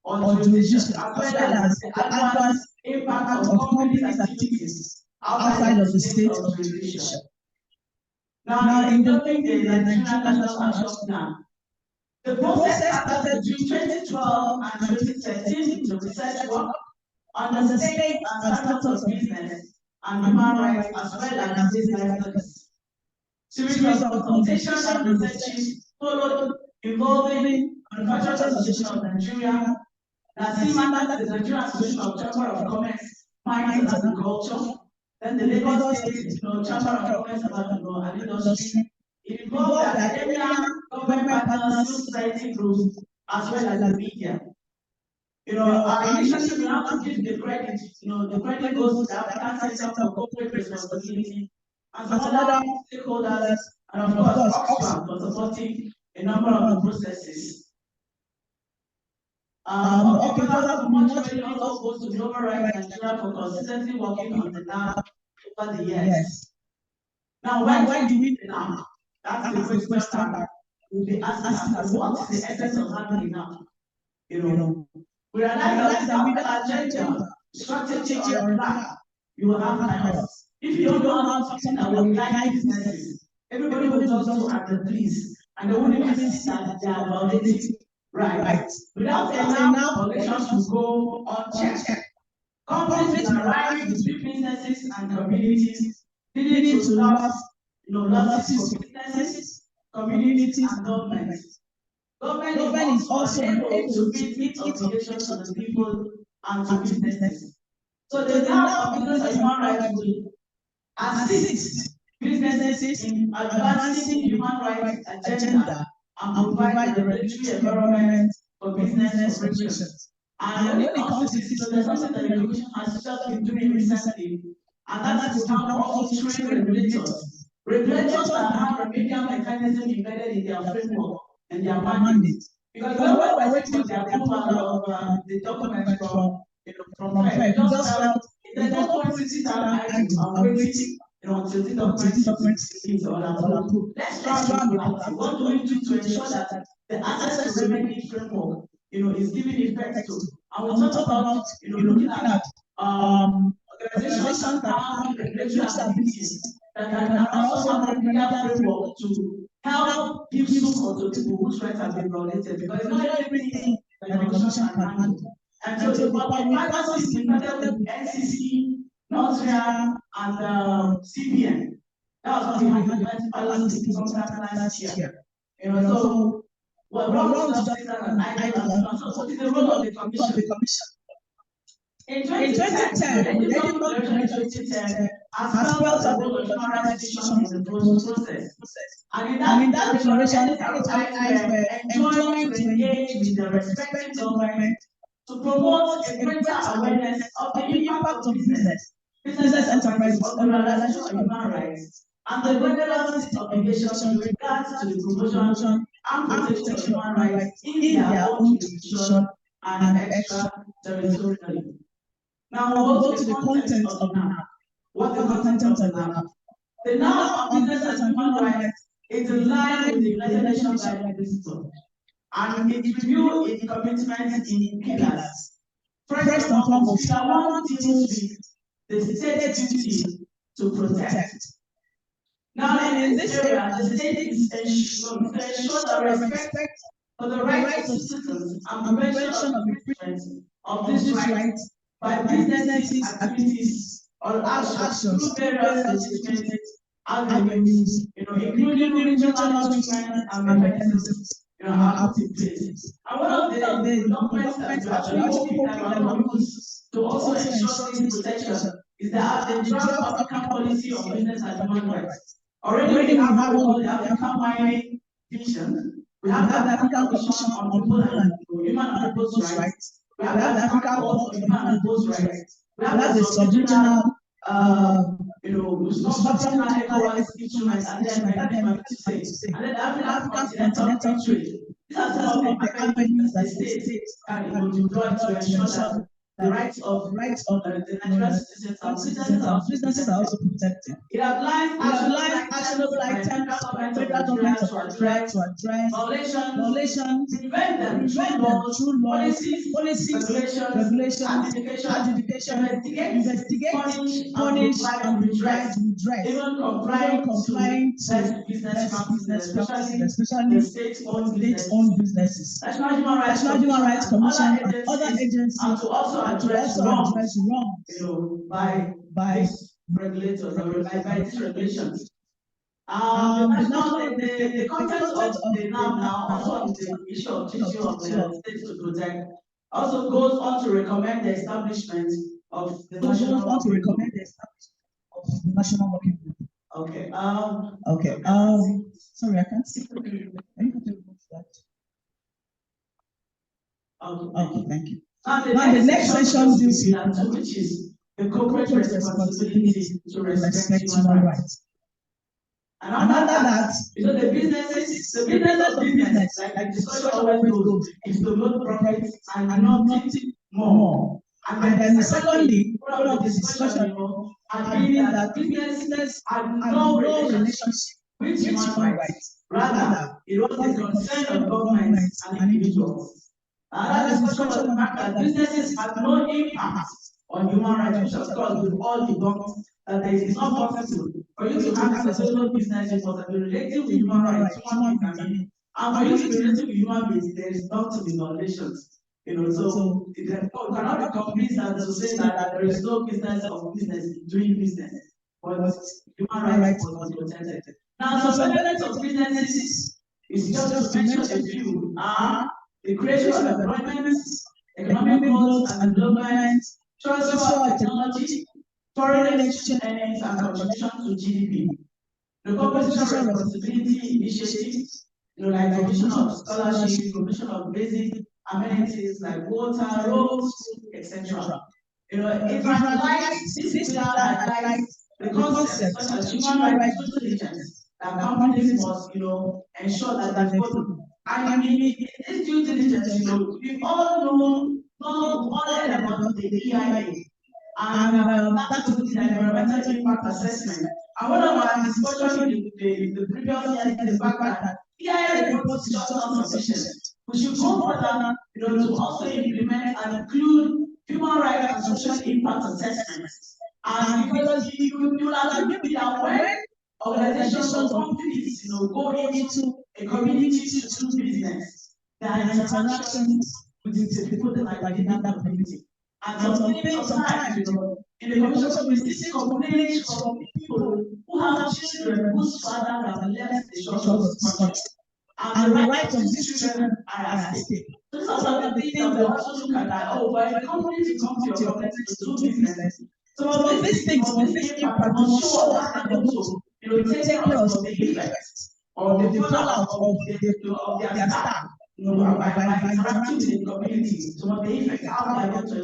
or jurisdiction, as well as the adverse impact of companies' activities outside of the state of jurisdiction. Now, in developing the Nigerian National Action Plan, the process started between 2012 and 2013 with the research work on the state and status of business and human rights, as well as business studies. Series of consultations and researches followed involving Manufacturers Association of Nigeria, NACIMA, the Nigerian Association of Chamber of Commerce, Mines and Agriculture, then the Lagos State Chamber of Commerce and Industry. It involved the academia, government partners, civil society groups, as well as the media. Our initiative now to give the credit, the credit goes to the African Center for Corporate Responsibility and some other stakeholders, and of course, Oxfam for supporting a number of the processes. Further, much credit also goes to Global Rights Nigeria for consistently working on the lab over the years. Now, why do we now? That's the question that we'll be asking us. What is the essence of happening now? We realize that without agenda, strategy, or plan, you will have chaos. If you don't have something that will guide businesses, everybody will just go at the police, and they won't even see that they are violating rights. Without enough violations to go unchecked, companies will arise between businesses and communities, leading to losses for businesses, communities, and governments. Government is also able to meet its obligations to the people and to businesses. So the now business and human rights will assist businesses in advancing human rights agenda and provide the regulatory environment for business operations. And when it comes to this, there's something that the Commission has just been doing recently, and that is to help also train regulators. Regulators that have remedial mechanism embedded in their framework and their mandate. Because when we're waiting for the approval of the document from FED, just felt there's no point sitting down and waiting until the document is approved. Let's try to do that. What do we do to ensure that the access to remedy framework is given effect to? And we'll talk about looking at organizations that have regulatory abilities that can also have a remedial framework to help give support to people whose rights have been violated, because it's not everything that the Commission can handle. And so the partners we started with NCC, NOSRIA, and CBN. That was what we had the balance sometime last year. So we're wrong to just say that so what is the role of the Commission? In 2010, the Edinburgh Declaration has spelled out the role of human rights institutions in the process. And in that declaration, were enjoined to engage with the respective government to promote a greater awareness of the impact of business enterprises on the realization of human rights and the relevant state obligations with regards to the promotion and protection of human rights in their own jurisdiction and extra-territorially. Now we'll go to the content of the NAP. What is the content of the NAP? The NAP of business and human rights is in line with the United Nations Guiding Principle. and it reviewed its commitments in pillars. First and foremost, pillar 1 deals with the state's duty to protect. Now, in this area, the state is to ensure the respect for the rights of citizens and prevention of infringement of these rights by businesses, activities, or actions through various legitimate avenues, including regional instruments and mechanisms, out in place. And one of the documents that we actually hoping that we will use to also ensure this protection is the draft African policy on business and human rights. Already we have what we call the African Mining Vision. We have the African Commission on People and Human and People's Rights. We have the African Court on Human and People's Rights. We have the sub-regional, sub-regional ECOWAS instruments and then the African Continental Trade. These are some of the avenues that the state can deploy to ensure that the rights of the Nigerian citizens and businesses are also protected. It applies actionable items for the federal government to address violations, prevent them through laws, policies, regulations, adjudication, investigate, punish, and redress, even complying to business practices, especially state-owned businesses. National Human Rights Commission and other agencies to also address wrong, by regulators or by these regulations. The content of the now also on the issue of the state to protect also goes on to recommend the establishment of the national working group. Okay. Sorry, I can't see. Okay, thank you. Now the next section deals with which is the corporate responsibility to respect human rights. And under that, the business of business, like the discussion always goes, is to make profit and nothing more. And then secondly, one of the discussion has been that business had no relationship with human rights. Rather, it was the concern of governments and individuals. That discussion was the fact that businesses have no impact on human rights, which of course we've all debunked that it is not possible for you to have a sustainable business, you must be related with human rights, human beings, and for you to be related with human beings, there is not to be violations. So we cannot be convinced to say that there is no business of business doing business, but human rights must be protected. Now, some elements of businesses is just to mention a few. The creation of employment, economic growth and development, transfer of technology, foreign exchange earnings and contribution to GDP. The corporate social responsibility initiatives, like provision of scholarships, provision of basic amenities like water, roads, etc. It highlights the concept such as human rights due diligence that companies must, ensure that they follow. And in this due diligence, we all know about the EIA, and that is the environmental impact assessment. And one of our discussions in the previous year is the fact that EIA reports is just not sufficient. We should go further, to also implement and include human rights and social impact assessments. And because you will agree with that when organizations or companies, go into a community to do business, there are interactions with the people that are in that community. And sometimes, in the commission, we see complaints from people who have children whose fathers have left the shores of this country. And the rights of these children are at stake. So these are some of the things that we also look at that, for a company to come to your community to do business, some of these things, this impact must show us and also, take care of the effects or the fallout of their staff, by interacting with the community, some of the effects, how they are going to,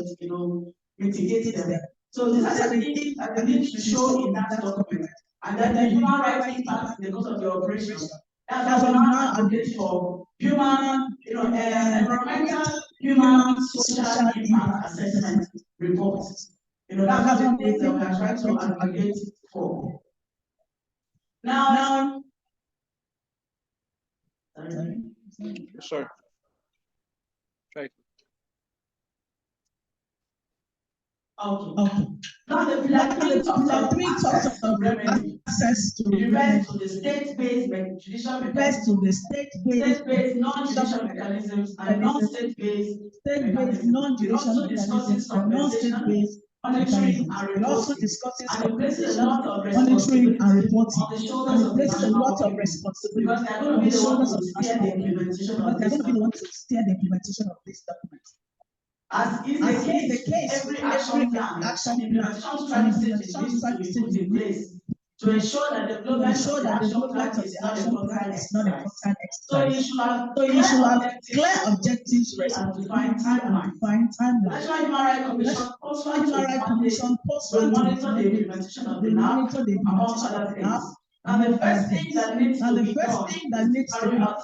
mitigate them. So these are the things that they need to show in that document. And then the human rights impact in the course of the operation. That's why we now advocate for human, environmental, human, social impact assessment reports. That's one of the things that we are trying to advocate for. Now, sorry. Okay. Now the pillar 3 talks of access to remedy. To the state-based judicial mechanisms, to the state-based non-judicial mechanisms and non-state-based non-judicial mechanisms and non-state-based monitoring and reporting. And it places a lot of responsibility on the shoulders of the national because they're going to be the ones to steer the implementation of this document. As is the case, every action plan, implementation strategy needs to be put in place to ensure that the development of the action plan is not a constant exercise. So you should have clear objectives and defined timelines. National Human Rights Commission also will monitor the implementation of the NAP, among other things. And the first thing that needs to be done is to carry out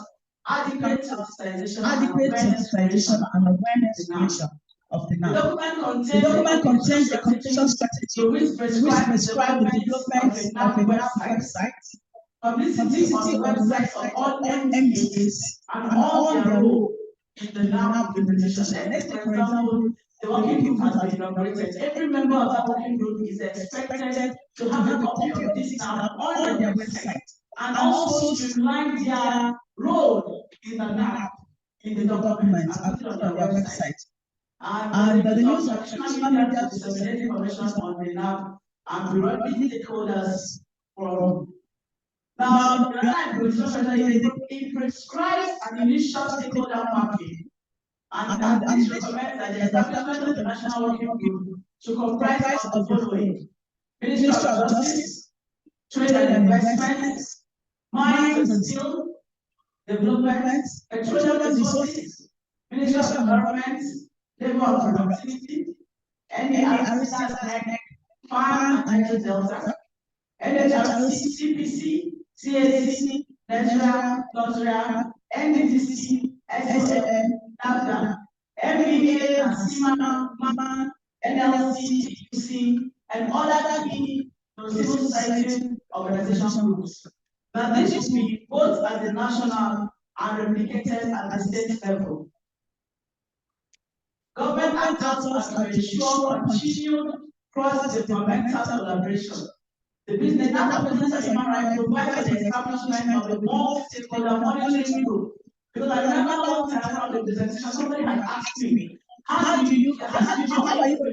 adequate sensitization and awareness creation of the NAP. The document contains a communication strategy which prescribes the development of a NAP website, publicity on the websites of all MDAs and all their role in the NAP implementation. Let's take, for example, the working group has been inaugurated. Every member of that working group is expected to have a copy of this NAP on their website and also streamline their role in the NAP, in the document, and put it on their website. And the use of social media to disseminate information on the NAP and preventing stakeholders from. Now, it prescribes an initial stakeholder mapping, and this recommends that the establishment of the National Working Group to comprise of the following: Ministry of Justice, Trade and Investments, Mines and Steel Development, Petroleum Resources, Ministry of Environment, Labor and Productivity, NERC, Farm and Agriculture Delta, NHRC, CPC, CAC, Nigeria, Lotteria, NDDC, SAM, NAFDA, MEA, and SIMA, NLC, TUC, and other key civil society organization groups. Now, this should be both at the national and replicated at the state level. Government actors are to ensure continued cross-departmental collaboration. The business and human rights provides the establishment of a multi-stakeholder monitoring group. Because I remember one time around the presentation, somebody had asked me, how are you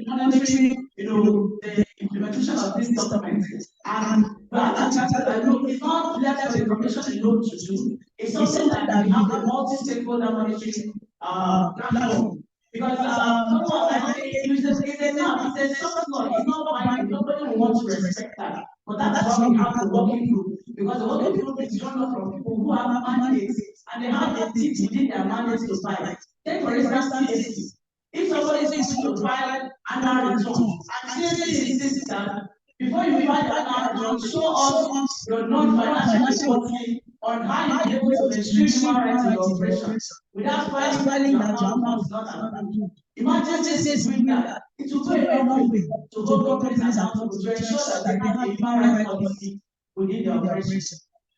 monitoring, the implementation of this document? And it's not left for the Commission alone to do. It's something that we have a multi-stakeholder monitoring platform. Because it's a soft law, it's not binding, nobody will want to respect that. But that's why we have the working group. Because the working group is drawn up from people who have mandates and they have ethics within their mandates to fight. Take for instance, CAC. If somebody is going to file annual returns, and CAC insists that before you file the annual return, show us your non-financial reporting on how you are able to ensure human rights in your operation. Without filing that your amount is not approved. Imagine this doing that. It will go a long way to hold companies accountable to ensure that they have a human rights policy within the operation.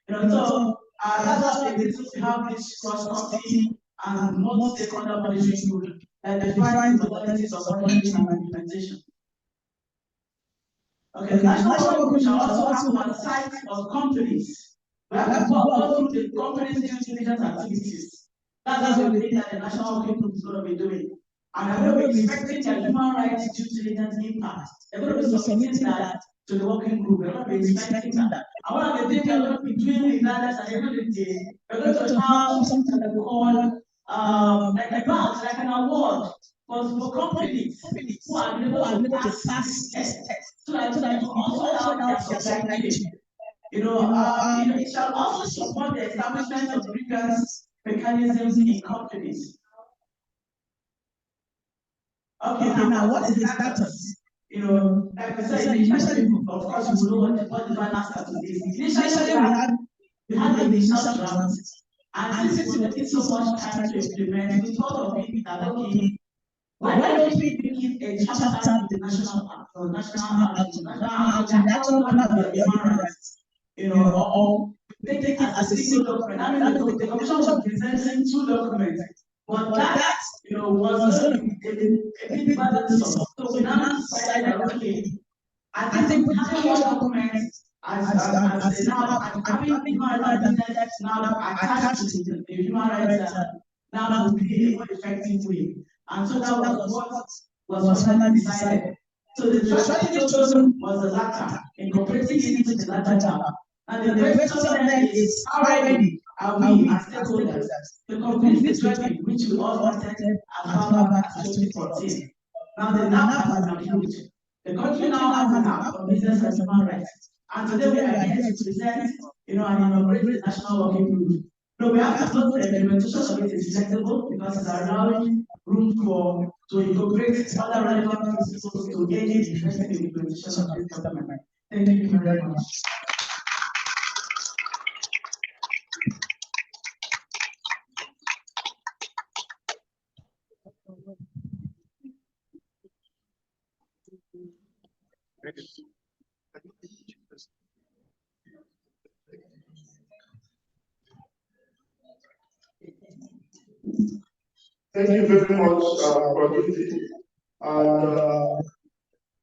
So that's why we need to have this cross-cutting and multi-stakeholder monitoring group that defines the modalities of monitoring and implementation. Okay, the National Working Group shall also have oversight of companies. We have to go through the company's due diligence activities. That's what we think that the National Working Group is going to be doing. And I'm going to be expecting their human rights due diligence impact. They're going to be submitting that to the working group. We're going to be expecting that. And one of the things we're going to be doing with that is at the end of the day, we're going to have something that we call like a grant, like an award for companies who are able to pass tests so that you also help their supply chain. It shall also support the establishment of grievance mechanisms in companies. Okay, now what is the status? Like I said, initially, of course, we know what the final status is. Initially, we had the initial draft, and since it was taking so much time to implement, we thought of it that, okay, why don't we give a chapter to the national human rights? Or take it as a single document. I mean, the Commission was presenting 2 documents. But that, was going to be a big burdensome. So we now decided that, okay, I think having one document as now, and having human rights now attached to the human rights now would be a more effective way. And so that was what was finally decided. So the strategy chosen was the latter, incorporating it into the latter map. And the question then is, how ready are we as stakeholders to complete this strategy, which we all started as far back as 2014? Now the NAP has been approved. The country now has an app on business and human rights. And today we are here to present, and inaugurate the National Working Group. No, we have to note the implementation of it is flexible because it's allowing room to incorporate other relevant principles to aid in the implementation of this document. Thank you very much. Thank you very much, Prodigy. And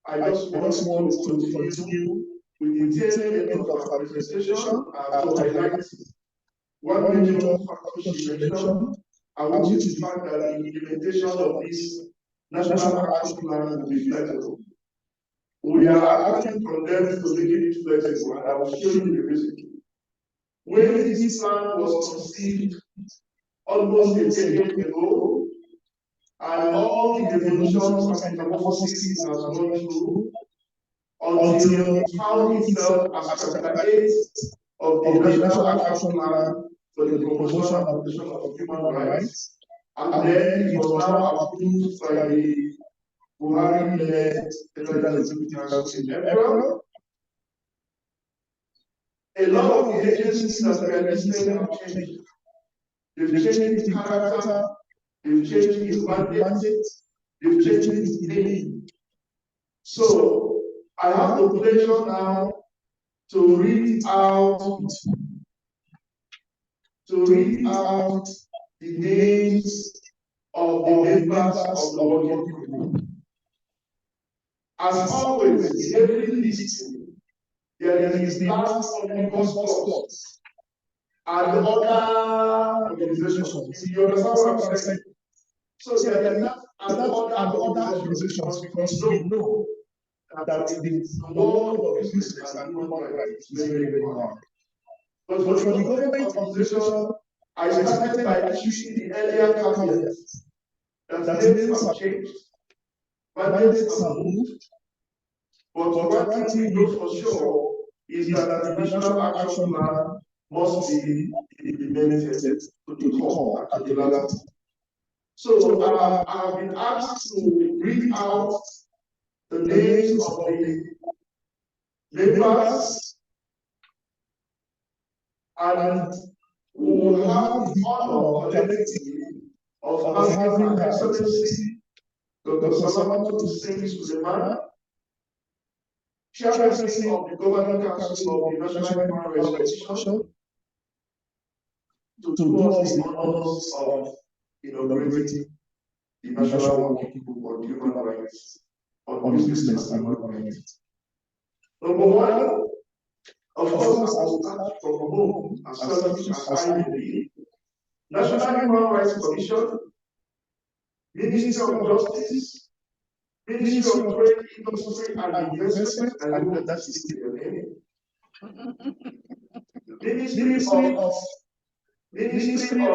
I just want to continue with the tail end of our presentation to highlight one major factor she mentioned, which is the fact that the implementation of this National Action Plan will be flexible. We are actually condemned to make it flexible, and I will show you the reason. When this plan was conceived almost a decade ago, and all the evolutions and metamorphoses has gone through until it found itself as chapter 8 of the National Action Plan for the promotion and protection of human rights, and then it was now approved by the Buhari-led Federal Executive Council in April. A lot of the agencies that we are listing have changed. They've changed in character, they've changed in mandate, they've changed in name. So I have the pleasure now to read out the names of the members of the working group. As always, in every list, there is the last omnibus clause and other organizations. You understand what I'm saying? So there are not other organizations because we know that the world of business and human rights is very, very hard. But for the government organization, I started by issuing the earlier caveat that names have changed, mandates have moved, but one thing we know for sure is that the National Action Plan must be implemented to the core and to the reality. So I have been asked to read out the names of the members, and we will have the honor collectively of having Her Excellency Dr. Salamatu Hussein Suleiman, Chairperson of the Governing Council of the National Human Rights Commission, to do us the honors of inaugurating the National Working Group on Human Rights, on business and human rights. Number one, of course, I will start from home, as selfish as I may be. National Human Rights Commission, Ministry of Justice, Ministry of Trade, Industry and Investment, I know that is still your name. Ministry of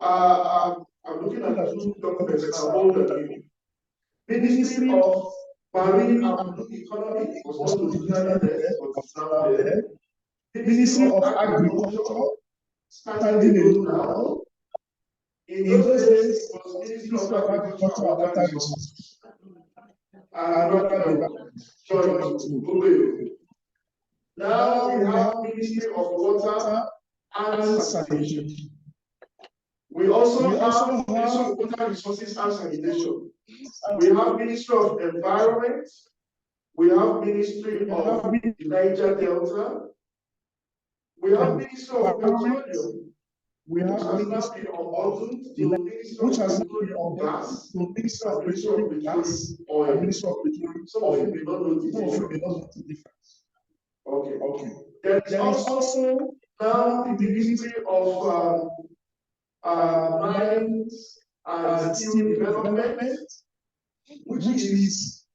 I'm looking at the two documents now, older than you. Ministry of Marine and Blue Economy was not originally there, but it's now there. Ministry of Agriculture, standing alone now. In those days, it was Ministry of Agriculture and Water Resources. And joined to now we have Ministry of Water and Sanitation. We also have Ministry of Water Resources and Sanitation. We have Ministry of Environment. We have Ministry of Niger Delta. We have Ministry of Petroleum, We have Ministry of Oil, which has been on gas, to Ministry of Petroleum Gas, and Ministry of Petroleum. Some of you may not know the difference. Okay. There is also now the Ministry of Mines and Steel Development, which is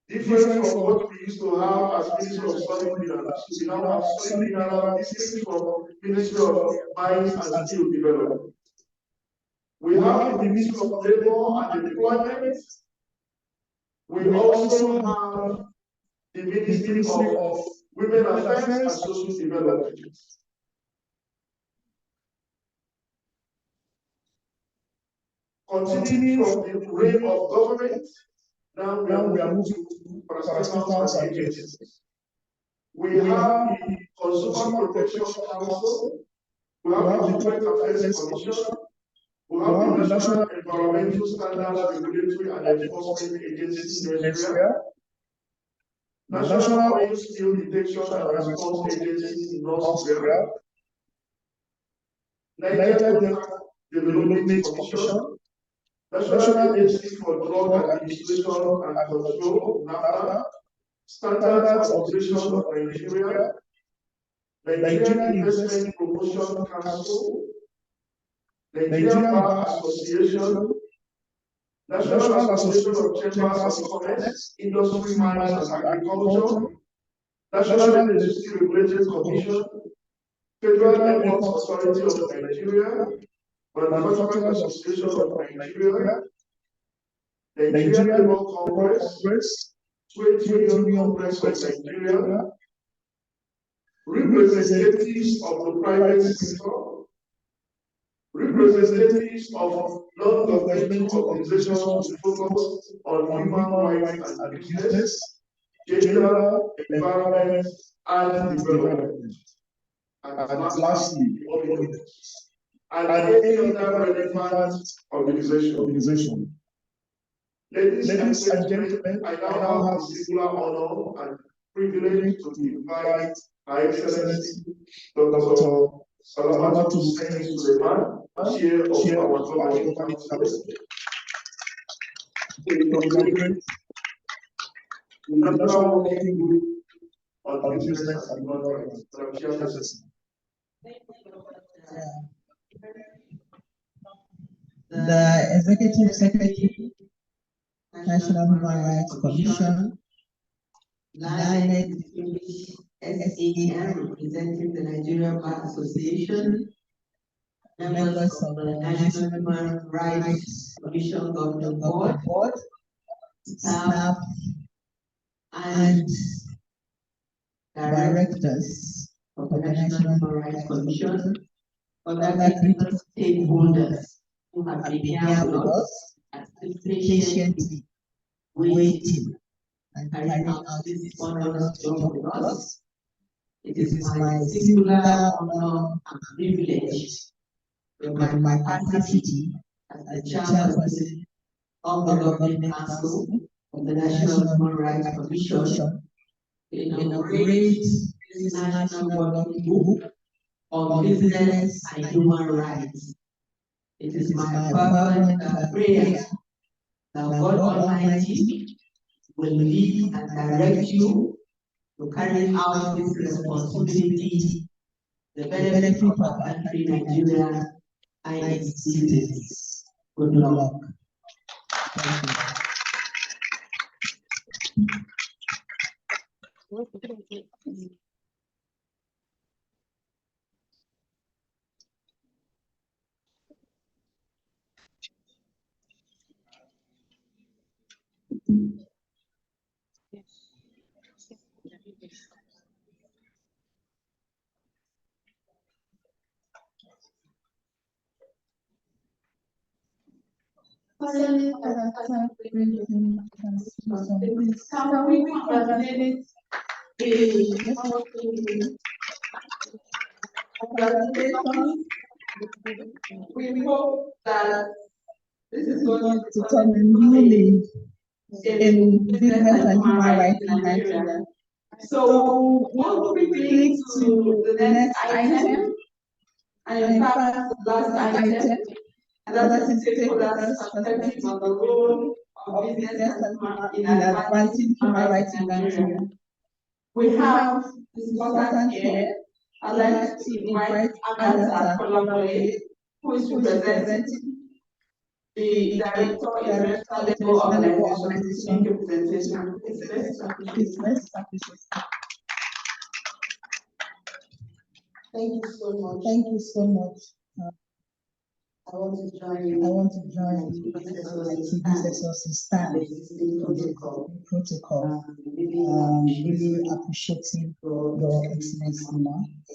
different from what we used to have as Ministry of Solid Minerals. We now have Solid Minerals distinct from Ministry of Mines and Steel Development. We have the Ministry of Labor and Employment. We also have the Ministry of Women Affairs and Social Development. Continuing from the reign of government, now we are moving to parastatals and agencies. We have the Consumer Protection Council, we have the Corporate Affairs Commission, we have the National Environmental Standards Regulatory and Enforcement Agency, NESRIA, National Oil Spill Detection and Response Agency, NOSRIA, Niger Delta Development Commission, National Agency for Drug Administration and Control, NAFDA, Standards Organization of Nigeria, Nigerian Investment Promotion Council, Nigerian Bar Association, National Association of Chambers of Commerce, Industry, Mines and Agriculture, National Electricity Regulatory Commission, Federal Airports Authority of Nigeria, Manufacturers Association of Nigeria, Nigerian Labour Congress, Trade Union Congress of Nigeria, representatives of the private sector, representatives of non-governmental organizations with focus on human rights and business, gender, environment, and development. And lastly, and any other relevant organization. Ladies and gentlemen, I now have the singular honor and privilege to invite Her Excellency Dr. Salamatu Hussein Suleiman, Chair of our Governing Council, to inaugurate the National Working Group on Business and Governance. The Executive Secretary, National Human Rights Commission, learned SAM representing the Nigerian Bar Association, members of the National Human Rights Commission Governing Board, staff, and directors of the National Human Rights Commission, other critical stakeholders who have been here with us and patiently waiting and carrying out this honorous job with us. It is my singular honor and privilege in my capacity as the chairperson of the Governing Council of the National Human Rights Commission to inaugurate this National Working Group on Business and Human Rights. It is my fervent prayer that God Almighty will lead and direct you to carry out this responsibility, the benefit of our country, Nigeria, and its citizens. Good luck. Thank you. Finally, can we congratulate we hope that this is going to turn a new leaf in business and human rights in Nigeria. So we'll quickly to the next item, And in fact, last item, another stakeholders' perspective on the role of business in advancing human rights in Nigeria. We have this important here. I'd like to invite Agatha Kolawole, who is representing the Director of International Labour Organization. Make a presentation. Thank you so much. Thank you so much. I want to join my predecessors' stand protocol. Really appreciating your excellency,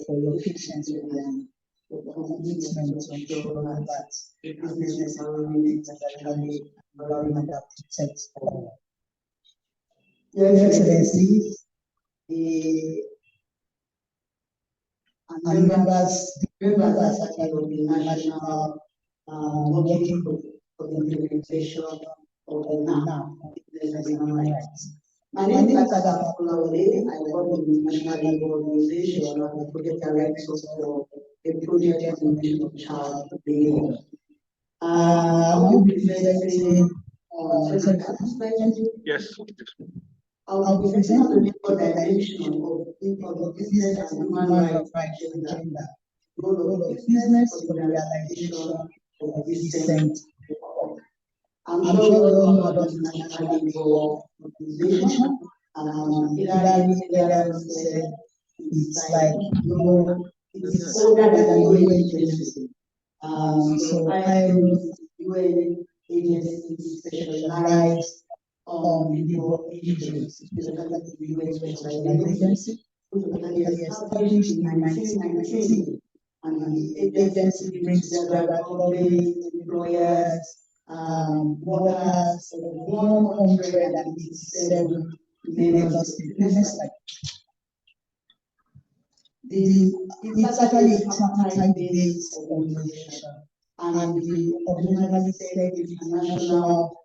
for your patience with them, for the commitment to ensure that business environment are protected for all. Your Excellency, and members actually of the National Working Group for the implementation of the NAM, Business and Human Rights. My name is Agatha Kolawole. I work with the National Labour Organization. I'm the project director for a project on the mission of child labor. I will be presenting Yes. I'll be presenting the labor dimension of the business and human rights agenda. Role of business for the realization of decent work. I'm sure we all know about the National Labour Organization, and Hillary said it's like, it's older than the UN agency. So ILO is the UN agency specialized on labor issues, specifically the UN Specialized Agency, which was established in 1919. And the agency brings together government, employers, workers, 187 member states. It's actually a tripartite-based organization, and the organization set international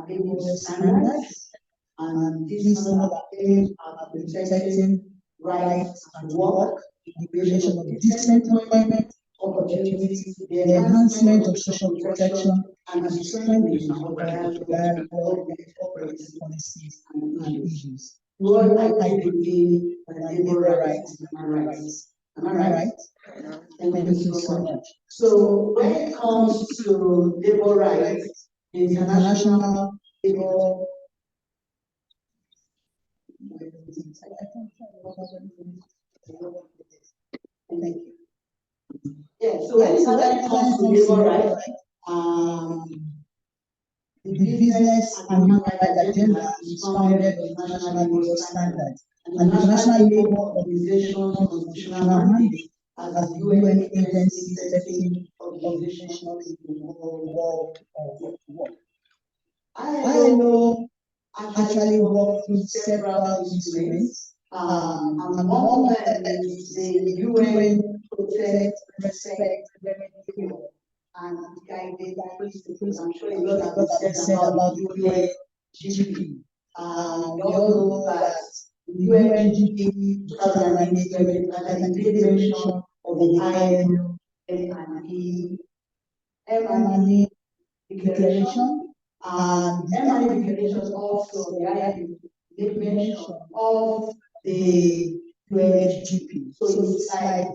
labor standards, and these standards are aimed at protecting rights at work, the creation of decent employment opportunities, the enhancement of social protection, and the strengthening of dialogue policies and issues. What I believe labor rights and human rights. Am I right? Thank you so much. So when it comes to labor rights, the International Labour Thank you. Yeah, so when it comes to labor rights, the business and human rights agenda is founded on international labor standards, and the International Labour Organization's constitutional mandate as the UN agency setting obligations in the world of work. ILO actually worked through several instruments, and among them is the UN Protect, Respect, Remedy, and guided principles. I'm sure a lot has been said about UNGP. We all know that the UNGP 2008 had a great mention of the ILO M&E declaration, and the M&E declaration also the ILO made mention of the UNGP. So it's like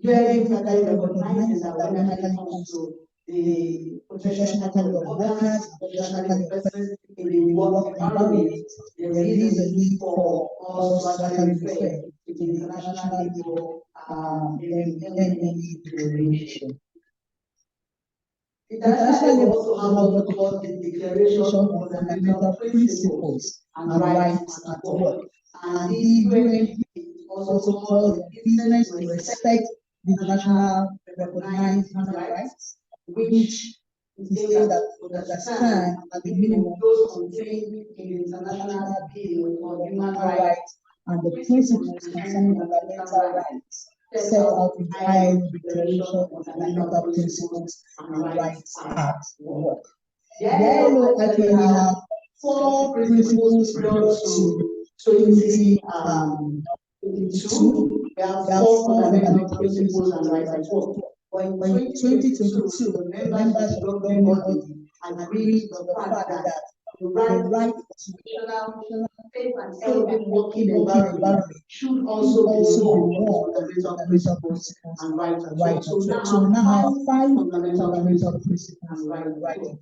UNGP recognizes that when it comes to the protection of workers, protection of persons in the work environment, there is a need for us to actually refer to the International Labour M&E declaration. The International Labour also has what we call the Declaration of Fundamental Principles and Rights at Work. And the UNGP also calls business to respect the international recognized human rights, which is that understand at the minimum those contained in the International Bill for Human Rights and the principles concerning fundamental rights set out in the ILO Declaration of Fundamental Principles and Rights at Work. The ILO actually have 4 principles brought to 2022. We have 4 fundamental principles and rights at work. But in 2022, the members of the governing body agreed to the fact that the right to national safe and healthy working environment should also be one fundamental principles and right to work. So now 5 fundamental principles and right to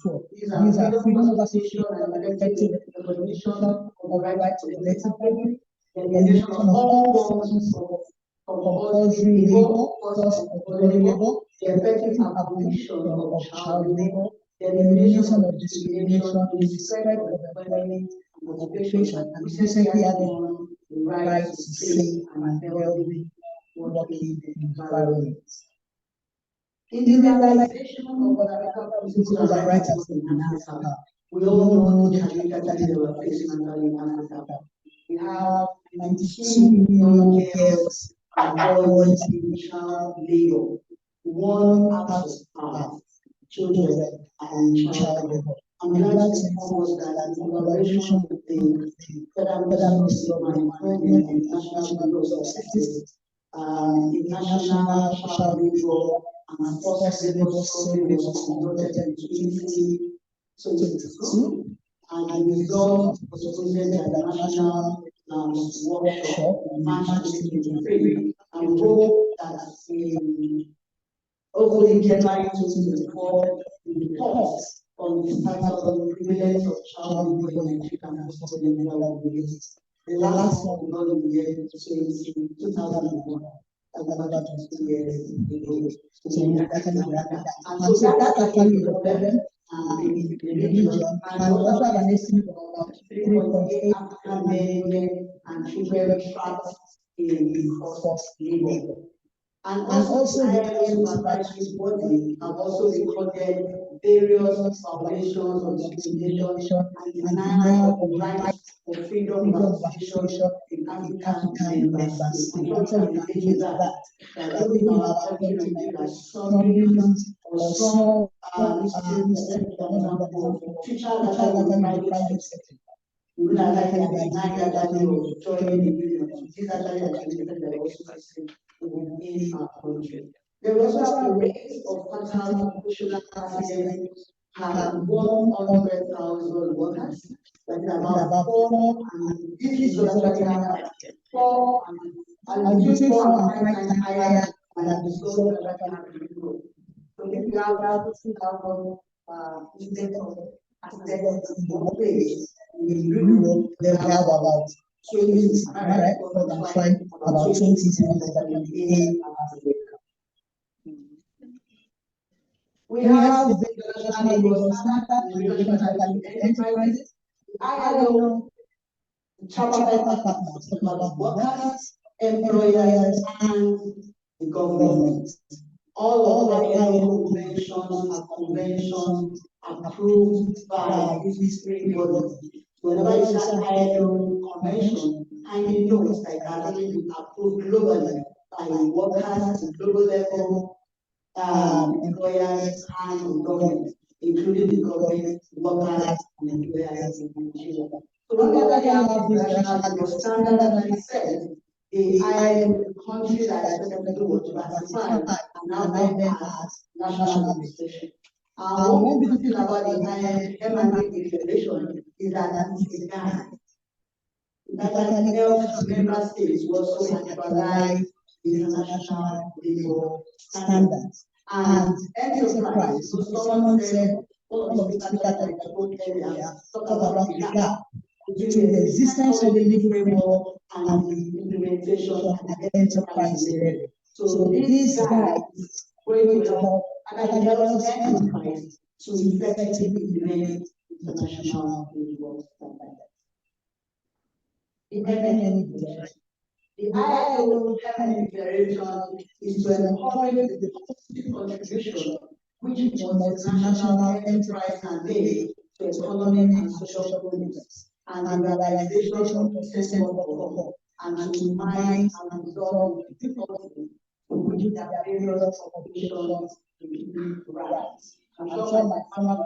work. These are freedom of association and effective recognition of the right to collective bargaining, the elimination of all forms of compulsory labor, forced compulsory labor, the effective abolition of child labor, the elimination of discrimination in respect of employment and occupation, and recently added on the right to safe and healthy working environment. In the realization of fundamental principles and rights in Africa, we all know the challenges that we're facing in Africa. We have 92 million girls and boys in child labor, 1 out of 5 children and child labor. I'm glad to inform us that in collaboration with the Federal Ministry of Employment and National Bureau of Statistics, the National Child Labor and Forced Labor Survey was conducted in 2022, and the result was presented at the National Workshop in March 2023, and we hope that hopefully January 2024 the report on the status of the prevalence of child labor in Nigeria and forced labor will be released. The last one we got in the year 2001. About 20 years ago. So that actually is a problem in the region, and we also have an estimate of about 3.8 African men and children trapped in forced labor. And also the ILO supervisory body have also recorded various violations of discrimination and denial of rights of freedom of association in African member states. I'm sure we can relate to that even in our country, Nigeria, some regions or some institutions, for example, teachers that are in the private sector, we will actually deny that actually of joining the union. These are actually the that are also facing in our country. There was also a rate of fatal occupational accidents had 100,000 workers. That is about 4, and this is actually higher. 4 and between 4 and 5 times higher than the result that can happen in Europe. So if you have 2,000 incidents of accidents in the workplace in Europe, they have about 20, right? About 20 incidents that can be in Africa. We have the International Labour Standard and International Enterprises. ILO, tripartite partners, talking about workers, employers, and the government. All of the ILO conventions are conventions approved by these 3 bodies. Whenever you say ILO convention, kindly note that it has already been approved globally by workers at global level, employers, and government, including the government, workers, and employers in Nigeria. So when we have this International Labour Standard that we said, the ILO countries are expected to do what to ratify and now them as national legislation. One beautiful thing about the MNA declaration is that it's a guide. That helps member states to also actualize the international labour standards. And enterprise, so someone said, one of the speakers that I spoke earlier talked about the gap between the existence of the legal framework and the implementation at the enterprise level. So this guide is going to help enterprise to effectively implement international labour standards. The ILO declaration is to encourage the positive contribution which multinational enterprise can make to economic and social progress and the realization of decent work for all, and to minimize and resolve the difficulties to which their various occupations include rights. I'm sure my former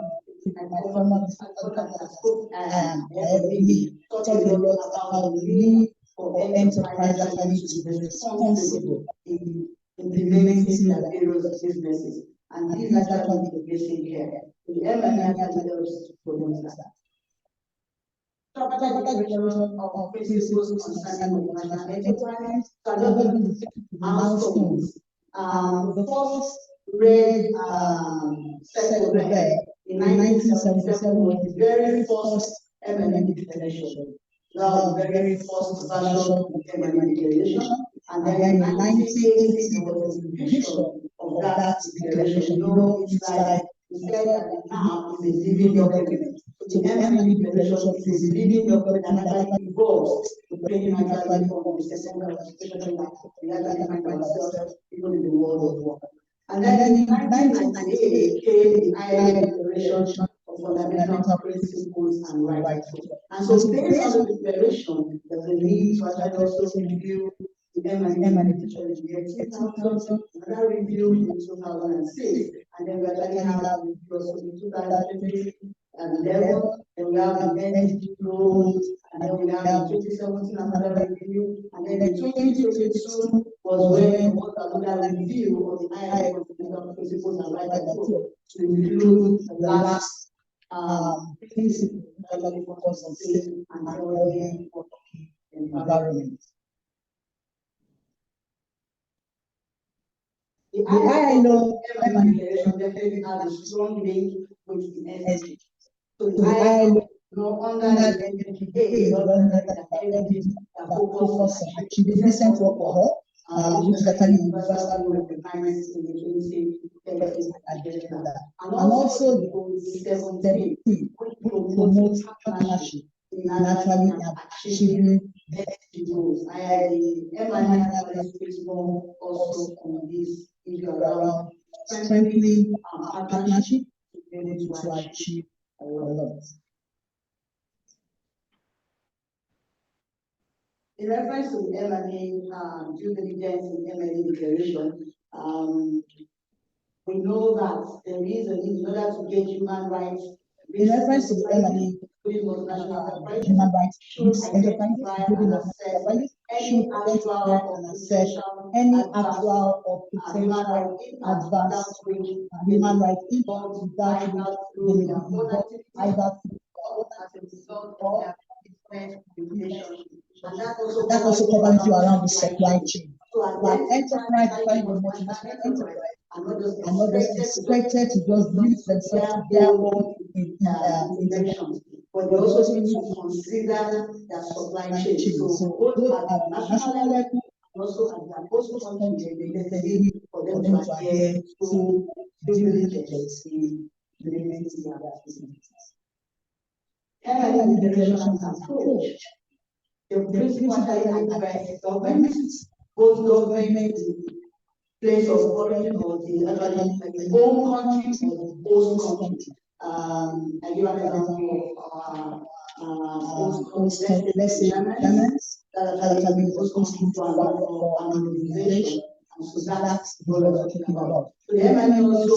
talked a lot about the need for enterprise actually to be responsible in the implementing the various businesses. And these are actually the basic here. The M&E actually helps to promote that. Capital declaration of principles concerning multinational enterprise. So I'm not going to take the milestones. The first red circle there in 1977 was the very first M&E declaration. That was the very first version of the M&E declaration. And then in 1980, there was a revision of that declaration. You know, it's like we said that now is a living document. So the M&E declaration is a living document that actually evolves depending actually on the second situation that we actually find ourselves even in the world of work. And then in 1998 came the ILO Declaration of Fundamental Principles and Rights. And so based on the declaration, there's a need to actually also review the M&E declaration in the year 2000, another review in 2006, and then we actually have a review also in 2020. And then we have the NDG rules, and then we have in 2017 another review, and then in 2022 was when we got another review of the ILO Fundamental Principles and Rights to include the last principle that focus on safe and healthy environment. The ILO M&E declaration definitely has a strong link with the NDG. So the ILO, under the NDG, that focus on achieving decent work for all, which is actually universally recognized in the 2030 agenda. And also the 17, which promotes partnership in actually achieving NDG goals. The M&E actually speaks more also on this issue around strengthening our partnership to be able to achieve a lot. In reference to the M&E due diligence in M&E declaration, we know that there is a need in order to get human rights. In reference to the M&E, human rights enterprises, including enterprises, should identify and assess any actual or potential adverse human rights impact without being involved either as a result of their relationship. And that also covers you around the supply chain. So an enterprise, especially the multinational enterprise, are not just expected to just limit themselves to their own interventions, but they also need to consider their supply chain. So both at the national level and also at the host country, there's a need for them to adhere to due diligence in implementing their businesses. M&E declarations approach. The principal advice governments, both government, place of origin or the home country or the host country. I give an example of let's say Germans that actually the host country to an organization, and so that's what we're talking about. So the M&E also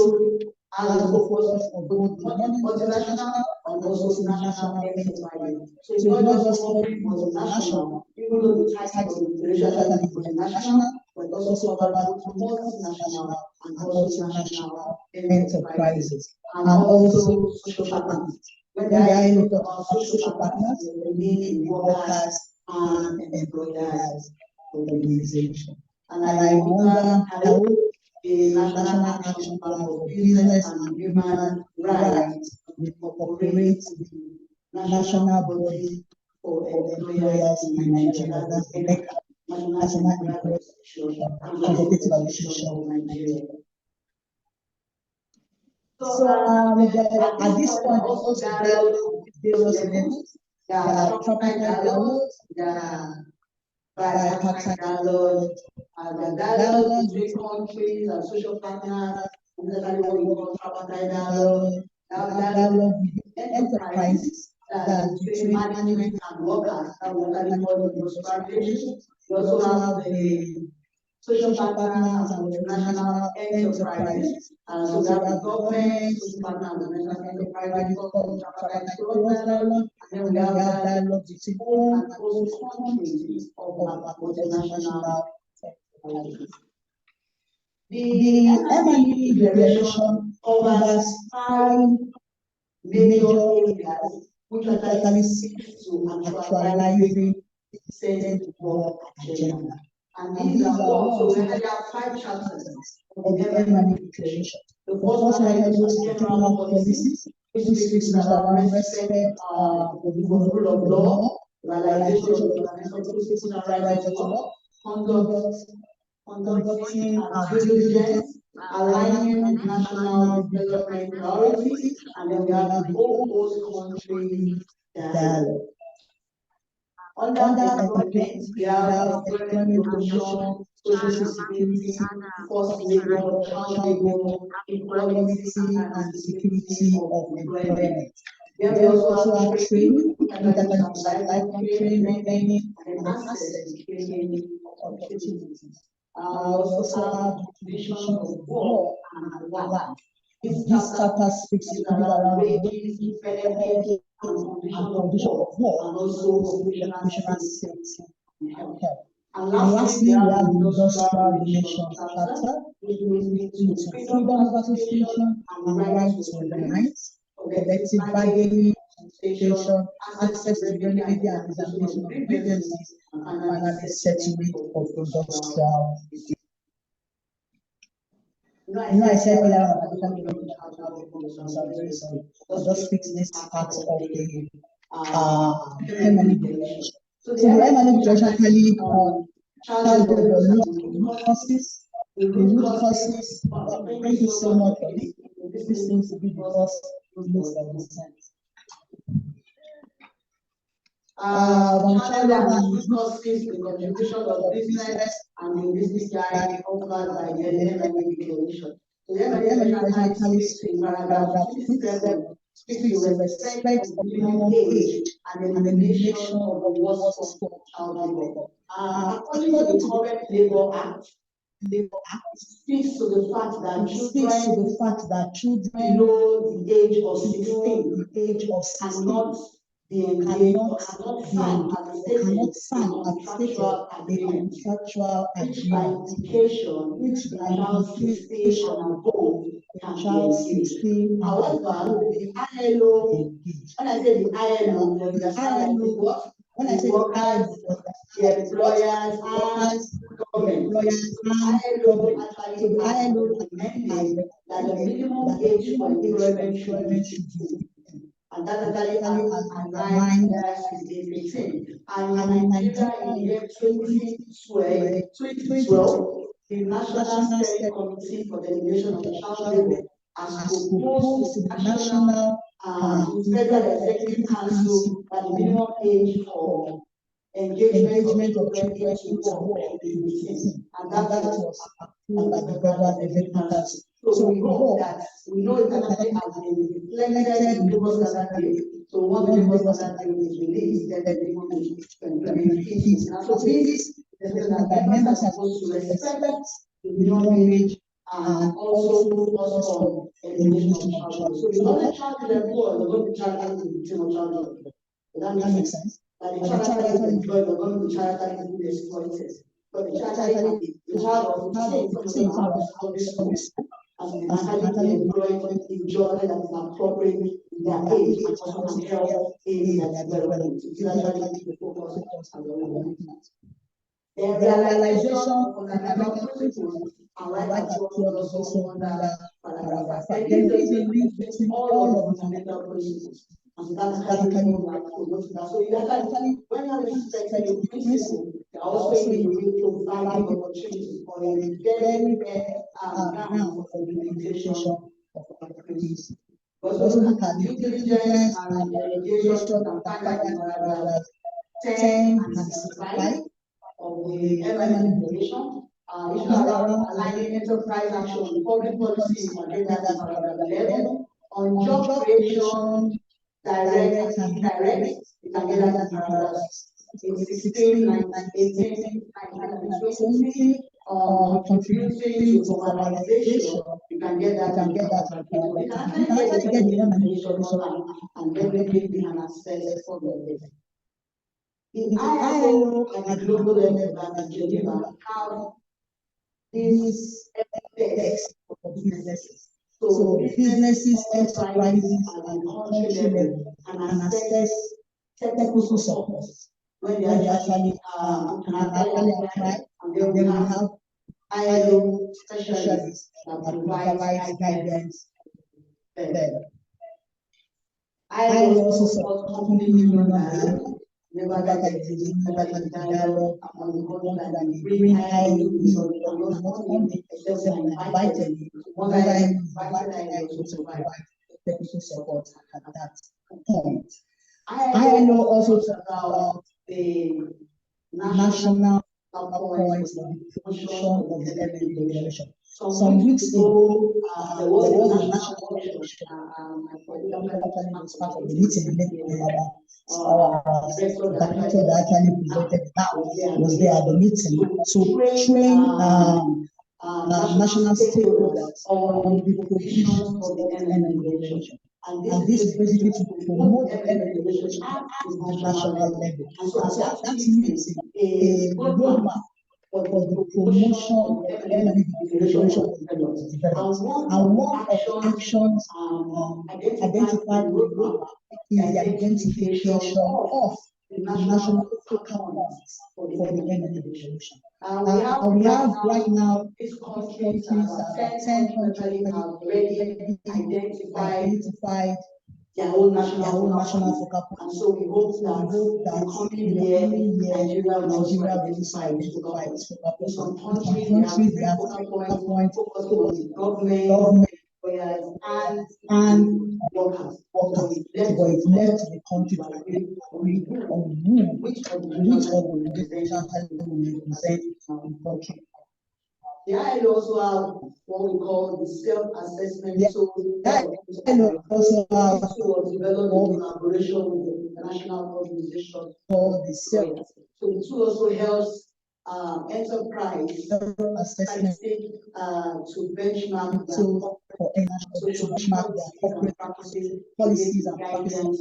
has a focus on both multinational and also national enterprises. So it's not just covering multinational, even though the type of declaration is multinational, but also covers both multinational and also national enterprises, and also social partners. When they are looking at social partners, they mean workers and employers organization. And I wonder how the National Action Plan for Business and Human Rights will incorporate the national body for employers in Nigeria. That's the National Employers Consultative Association of Nigeria. So at this point, also dialogue with various levels. There are tripartite dialogues, there are bipartite dialogue, the dialogue between countries and social partners, and then what we call tripartite dialogue, dialogue with enterprises, between management and workers, that we call the industrial relations. We also have the social partners and multinational enterprises. So we have the government, social partners, and national enterprises, and then we have dialogue between home and also countries of multinational enterprises. The M&E declaration covers 5 major areas which actually seek to actualizing decent work agenda. And these are what? So there are 5 chapters of the M&E declaration. The first one is general policies, which speaks around respect for the rule of law, realization of the fundamental principles and rights of law, conducting due diligence, aligning with national development priorities, and then we have the whole post-country dialogue. Under employment, we have employment promotion, social security, forced labor, child labor, equality, and security of employment. Then we also have training, lifelong training, and access to training opportunities. We also have division of work and life. This chapter speaks around wages, benefits, and condition of work, and also occupational safety and health. And lastly, we have the industrial relations chapter, which relates to freedom of association and right to organize, collective bargaining, association, access to remedy and examination of grievances, and finally settlement of industrial disputes. I said earlier on that I'm very sorry. I'll just fix this part of the M&E declaration. So the M&E declaration actually child root causes. The root causes. Thank you so much for this. This seems to be the first list of the sense. Child root causes the contribution of business and the business guide offered by the M&E declaration. So the M&E declaration actually speaks in paragraph 57, speaks to respect of minimum age and elimination of the worst form of child labor. According to the current Labour Act, speaks to the fact that children below the age of 16 cannot be engaged or cannot sign at the state a contractual agreement, which by implication, the child 16 and above can be engaged. However, the ILO, when I say the ILO, you understand that what? When I say workers, the employers, and government, ILO actually recommended that the minimum age for employment should be 16. And that actually aligned with the 18. And in Nigeria in the year 2012, the National Steering Committee for the Elimination of Child Labor has proposed to the National Federal Executive Council that the minimum age for engagement of children into work is 18. And that was approved by the Federal Executive Council. So we hope that we know it actually has been reflected in Labour Standard Bill. So once the Labour Standard Bill is released, then the minimum age to implement is. And so this is that members are supposed to respect the minimum age and also focus on elimination of child labor. So the other child labor are going to be child labor. Does that make sense? That the child actually employed are going to be child actually exploited. But the child actually the child of 16 from the and actually employed in job that is appropriate in their age and also in health age that is relevant. It's actually the focus and the development. The realization of fundamental principles and right to work is also under paragraph 5. There is a link between all of the fundamental principles. And that's actually what we go to that. So you actually, when you're respecting the principle, you're also in the way to provide opportunities for a very ground for the implementation of activities. But also look at due diligence and engagement and paragraph 10 and 65 of the M&E declaration. Issues around aligning enterprise action with public policy, you can get that in paragraph 11. On job creation, direct and indirect, you can get that in paragraphs 16, 18, 20. Contributing to formalization, you can get that in paragraph 20. You can actually get the information and definitely an access for the the ILO and the global level and Geneva have this desk for businesses. So businesses, enterprises, and country level and access technical support when they actually apply, and then we have ILO specialists that provide guidance there. ILO also supports company union dialogue. Never that dialogue on the content that they bring ILO not only except when invited, whether invited to provide technical support at that point. ILO also talks about the national points of the promotion of the element regulation. Some weeks ago, there was a national election. Was part of the meeting. Our director that actually presented that was there at the meeting to train national stakeholders on the provisions of the element regulation. And this is basically to promote the element regulation at the national level. And so at that meeting, a roadmap for the promotion of the element regulation was developed. And one of the actions identified in the roadmap is the identification of the national focal points for the element regulation. We have right now countries that 10 countries have already identified their own national focal points. And so we hope that in the coming year, Nigeria will also identify its focal points. In some countries, they have focal points for government, and workers. But it's left to the country to agree on which organization will represent the country. The ILO also have what we call the self-assessment. So the ILO also was developed in collaboration with the International Organization for the self. So the tool also helps enterprise assessment to benchmark their corporate practices, policies and practices,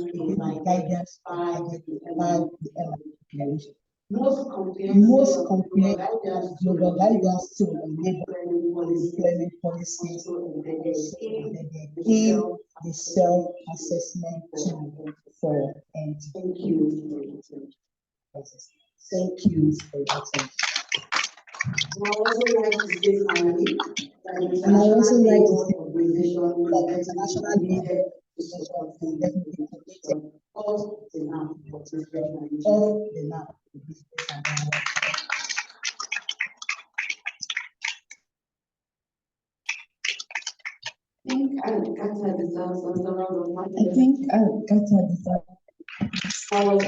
guidance by the element. Most comprehensive global guidance to labor employment policies in the self-assessment tool for entities. Thank you. Thank you for your attention. And I also like to say finally that the International League to support the definitely of the NAM I think Alcata deserves a round of applause. I was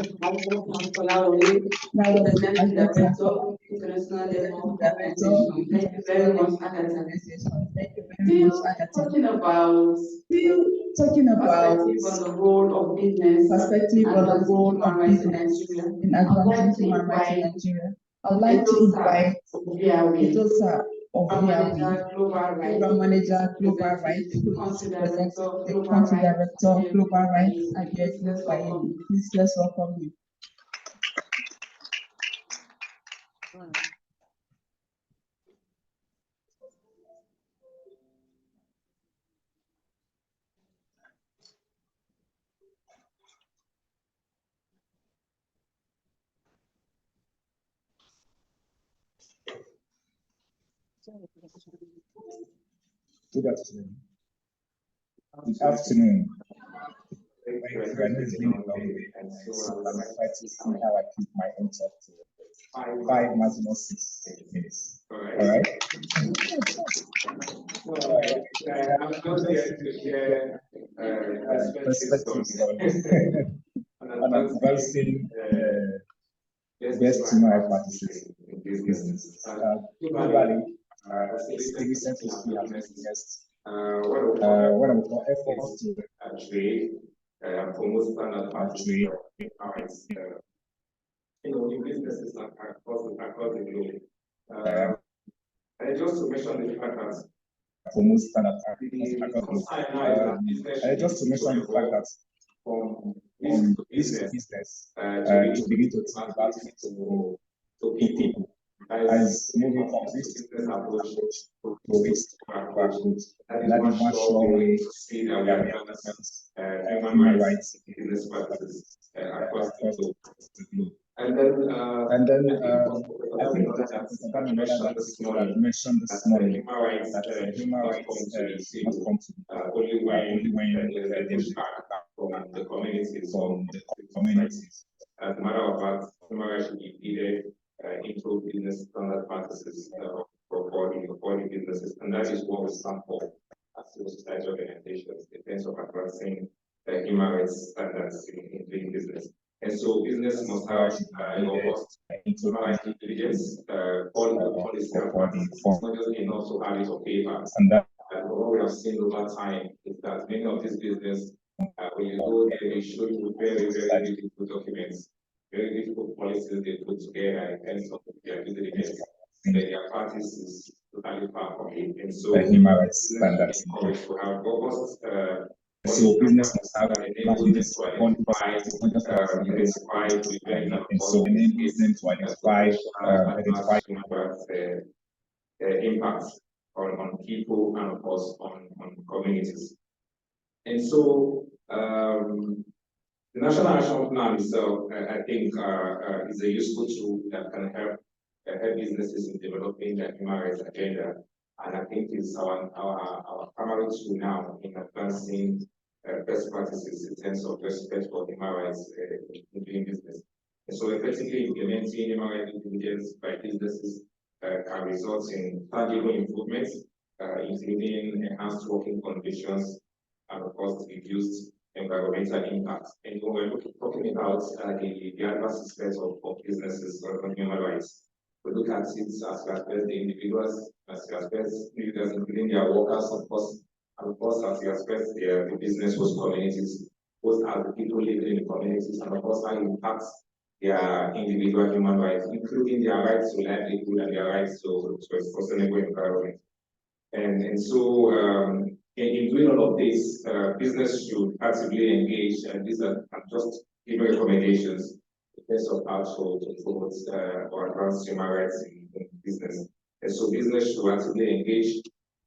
President Director, International Level Organization. Thank you very much, Agatha. Talking about perspective on the role of business, perspective on the role of business in advancing human rights in Nigeria. I would like to invite Edosa of Program Manager, Global Rights, who is the Country Director, Global Rights, and please let's welcome you. Good afternoon. Good afternoon. I know it's been a long day, and so I'm excited to see how I keep my own talk to 5 maximum 6 minutes. All right. I'm not here to share perspectives on advancing best human rights practices in business. Globally, the recent history has witnessed what I would call efforts to trade, promote standard trade, in businesses across the globe. And just to mention the fact that promote standard just to mention the fact that from business to begin to think about it to people as moving from this business approach to risk approach. And that is one sure way to see that we are advancing human rights in business practices across the globe. And then I think that mentioned this morning that human rights must come to only when there is pushback from the communities. As a matter of fact, human rights should be needed into business standard practices for the businesses, and that is what we stand for as civil society organizations in terms of advancing human rights standards in doing business. And so business must have robust human rights intelligence, policy and practices. It's not just enough to have it on paper. And what we have seen over time is that many of these business, when you go there, they show you very, very beautiful documents, very beautiful policies they put together in terms of their due diligence. Their practice is totally far from it. And so human rights standards encouraged to have robust so business must have enable them to identify and so enables them to identify human rights impacts on people and of course on communities. And so the National Action Plan itself, I think, is a useful tool that can help businesses in developing their human rights agenda, and I think it's our primary tool now in advancing best practices in terms of respect for human rights in doing business. And so effectively implementing human rights intelligence by businesses can result in tangible improvements, including enhanced working conditions and of course reduced environmental impact. And when we're talking about the adverse effects of businesses on human rights, we look at it as the individuals, as individuals including their workers, of course, and of course as the business host communities, both as the people living in the communities, and of course how it impacts their individual human rights, including their rights to livelihood and their rights to a sustainable environment. And so in doing all of this, business should actively engage, and these are just giving recommendations in terms of how to promote or advance human rights in business. And so business should actively engage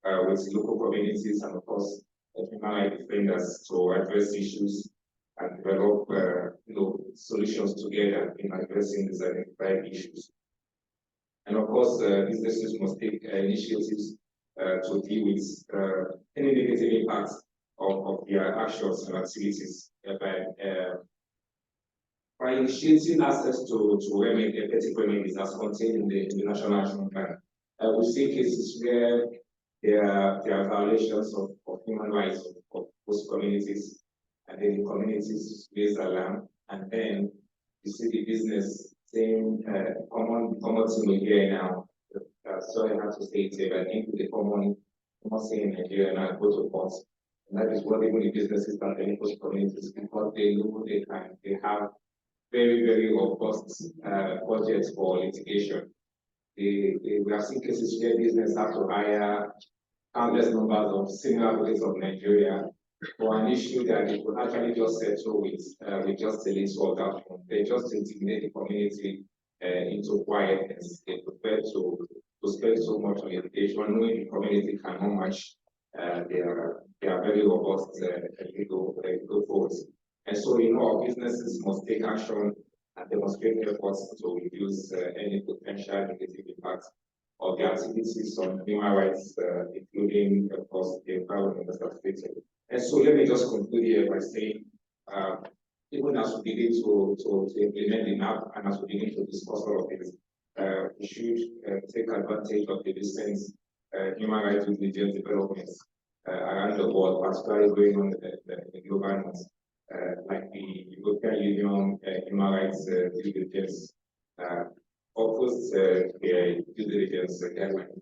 with local communities and of course human rights defenders to address issues and develop solutions together in addressing these identified issues. And of course, businesses must take initiatives to deal with any negative impacts of their actions and activities by initiating access to remedies as contained in the National Action Plan. We see cases where there are violations of human rights of host communities, and then the communities raise alarm, and then you see the business saying common thing we hear now. Sorry, I have to say it here, but I think the common saying in Nigeria now, go to court. And that is what even the businesses that they host communities, because they know they have very, very robust budgets for litigation. We have seen cases where business have to hire countless numbers of similar police of Nigeria for an issue that they could actually just settle with just a little of that. They just intimidate the community into quietness. They prefer to spend so much on litigation, knowing the community cannot match their very robust legal force. And so, our businesses must take action and demonstrate efforts to reduce any potential negative impact of the activities on human rights, including, of course, the environment as I've stated. And so let me just conclude here by saying, even as we begin to implement the NAP and as we begin to discuss all of this, we should take advantage of the recent human rights due diligence developments around the world, particularly going on in the global north, like the European Union human rights due diligence offers their due diligence guideline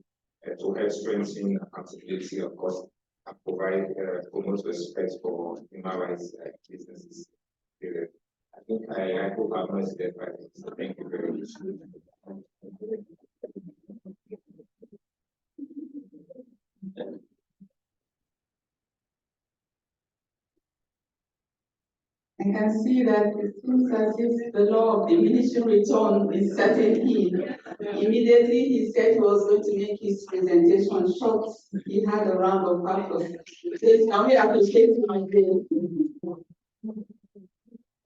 to help strengthen accountability, of course, and provide promote respect for human rights businesses. I think I hope I'm not said by this. So thank you very much. can see that it seems as if the law of diminishing return is setting in. Immediately he said he was going to make his presentation short. He had a round of applause. Please, can we appreciate him again?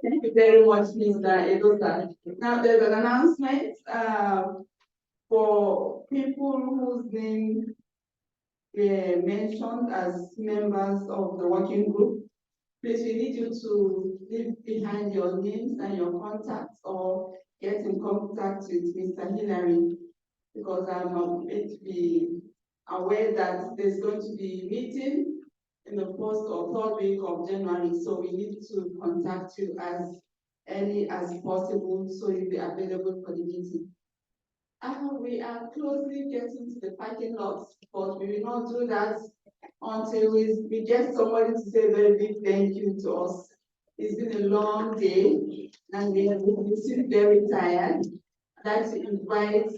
Thank you very much, Mr. Edosa. Now there's an announcement for people whose name were mentioned as members of the working group. Please, we need you to leave behind your names and your contacts or get in contact with Mr. Hillary, because I'm made to be aware that there's going to be a meeting in the first or third week of January, so we need to contact you as early as possible so you'll be available for the meeting. We are closely getting to the parking lots, but we will not do that until we get somebody to say a very big thank you to us. It's been a long day and we have been very tired. I'd like to invite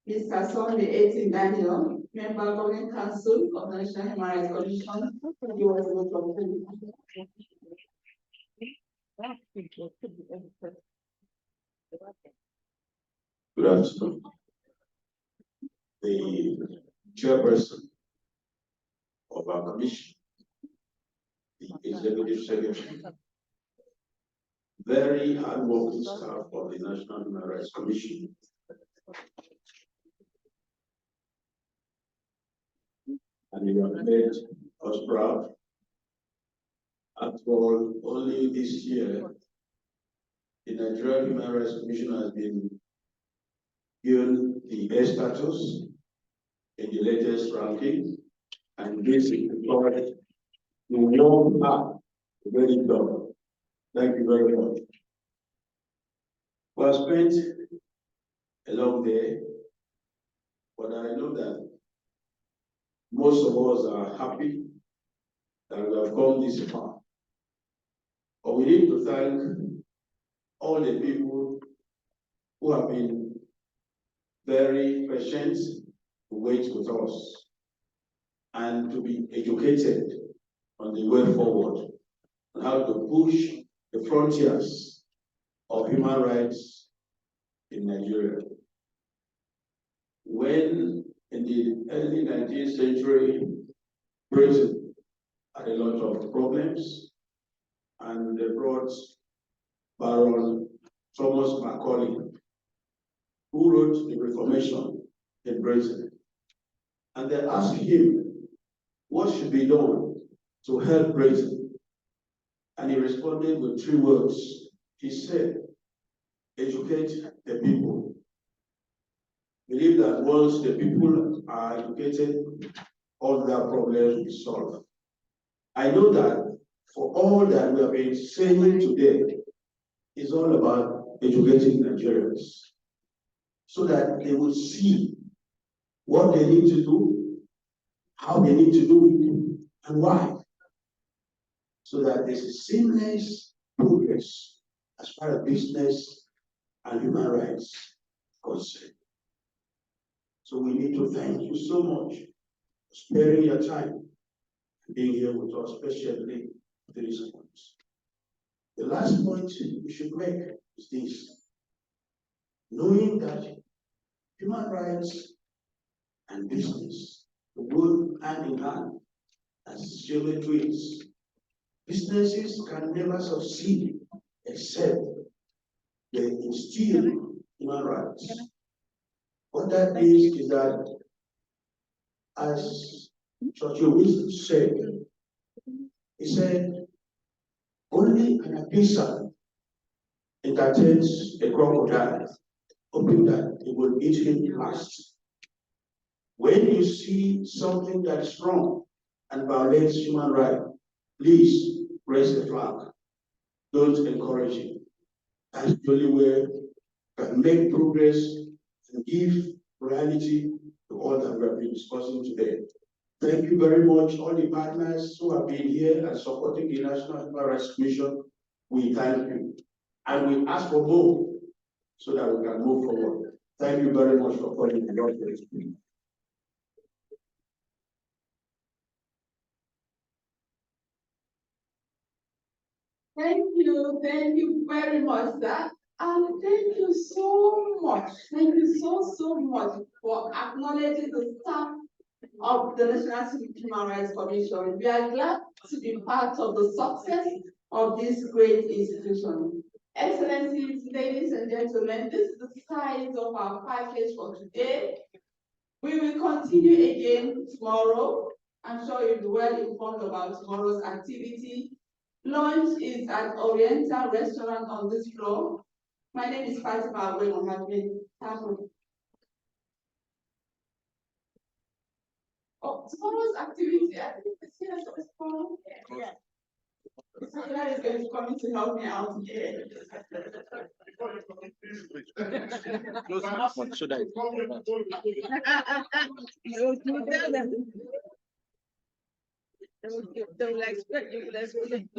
Mr. Sunday 18 Daniel, Member Governing Council of the National Human Rights Commission. He was welcome. Good afternoon. The chairperson of our commission, the executive secretary, very hardworking staff of the National Human Rights Commission, and you have made us proud. After all, only this year, the Nigerian Human Rights Commission has been given the A status in the latest ranking, and this is because you warm up very well. Thank you very much. We have spent a long day, but I know that most of us are happy that we have come this far. But we need to thank all the people who have been very patient to wait with us and to be educated on the way forward and how to push the frontiers of human rights in Nigeria. When in the early 19th century, Britain had a lot of problems, and they brought Baron Thomas Macaulay, who wrote the Reformation in Britain. And they asked him what should be done to help Britain. And he responded with 3 words. He said, educate the people. Believe that once the people are educated, all their problems will be solved. I know that for all that we have been saying today is all about educating Nigerians, so that they will see what they need to do, how they need to do it, and why. So that there's a seamless progress as far as business and human rights concerned. So we need to thank you so much for sparing your time and being here with us, especially the recent ones. The last point we should make is this: knowing that human rights and business go hand in hand as silver twins. Businesses can never succeed except they instill human rights. What that means is that, as Churchill Winston said, he said, only an abyssal entertains a crocodile, hoping that it will eat him last. When you see something that is wrong and violates human rights, please raise the flag. Don't encourage it. That's the only way we can make progress and give reality to all that we have been discussing today. Thank you very much, all the partners who have been here and supporting the National Human Rights Commission. We thank you. And we ask for more so that we can move forward. Thank you very much for calling the Lord. Thank you very much, sir. And thank you so much. Thank you so much for acknowledging the staff of the National Civic Human Rights Commission. We are glad to be part of the success of this great institution. Excellencies, ladies and gentlemen, this is the size of our package for today. We will continue again tomorrow. I'm sure you'll be well informed about tomorrow's activity. Lunch is at Oriental Restaurant on this floor. My name is Fatima Mohammed. Oh, tomorrow's activity, I think it's here tomorrow. Yeah. Someone is going to come to help me out here. So that They will expect you to explain.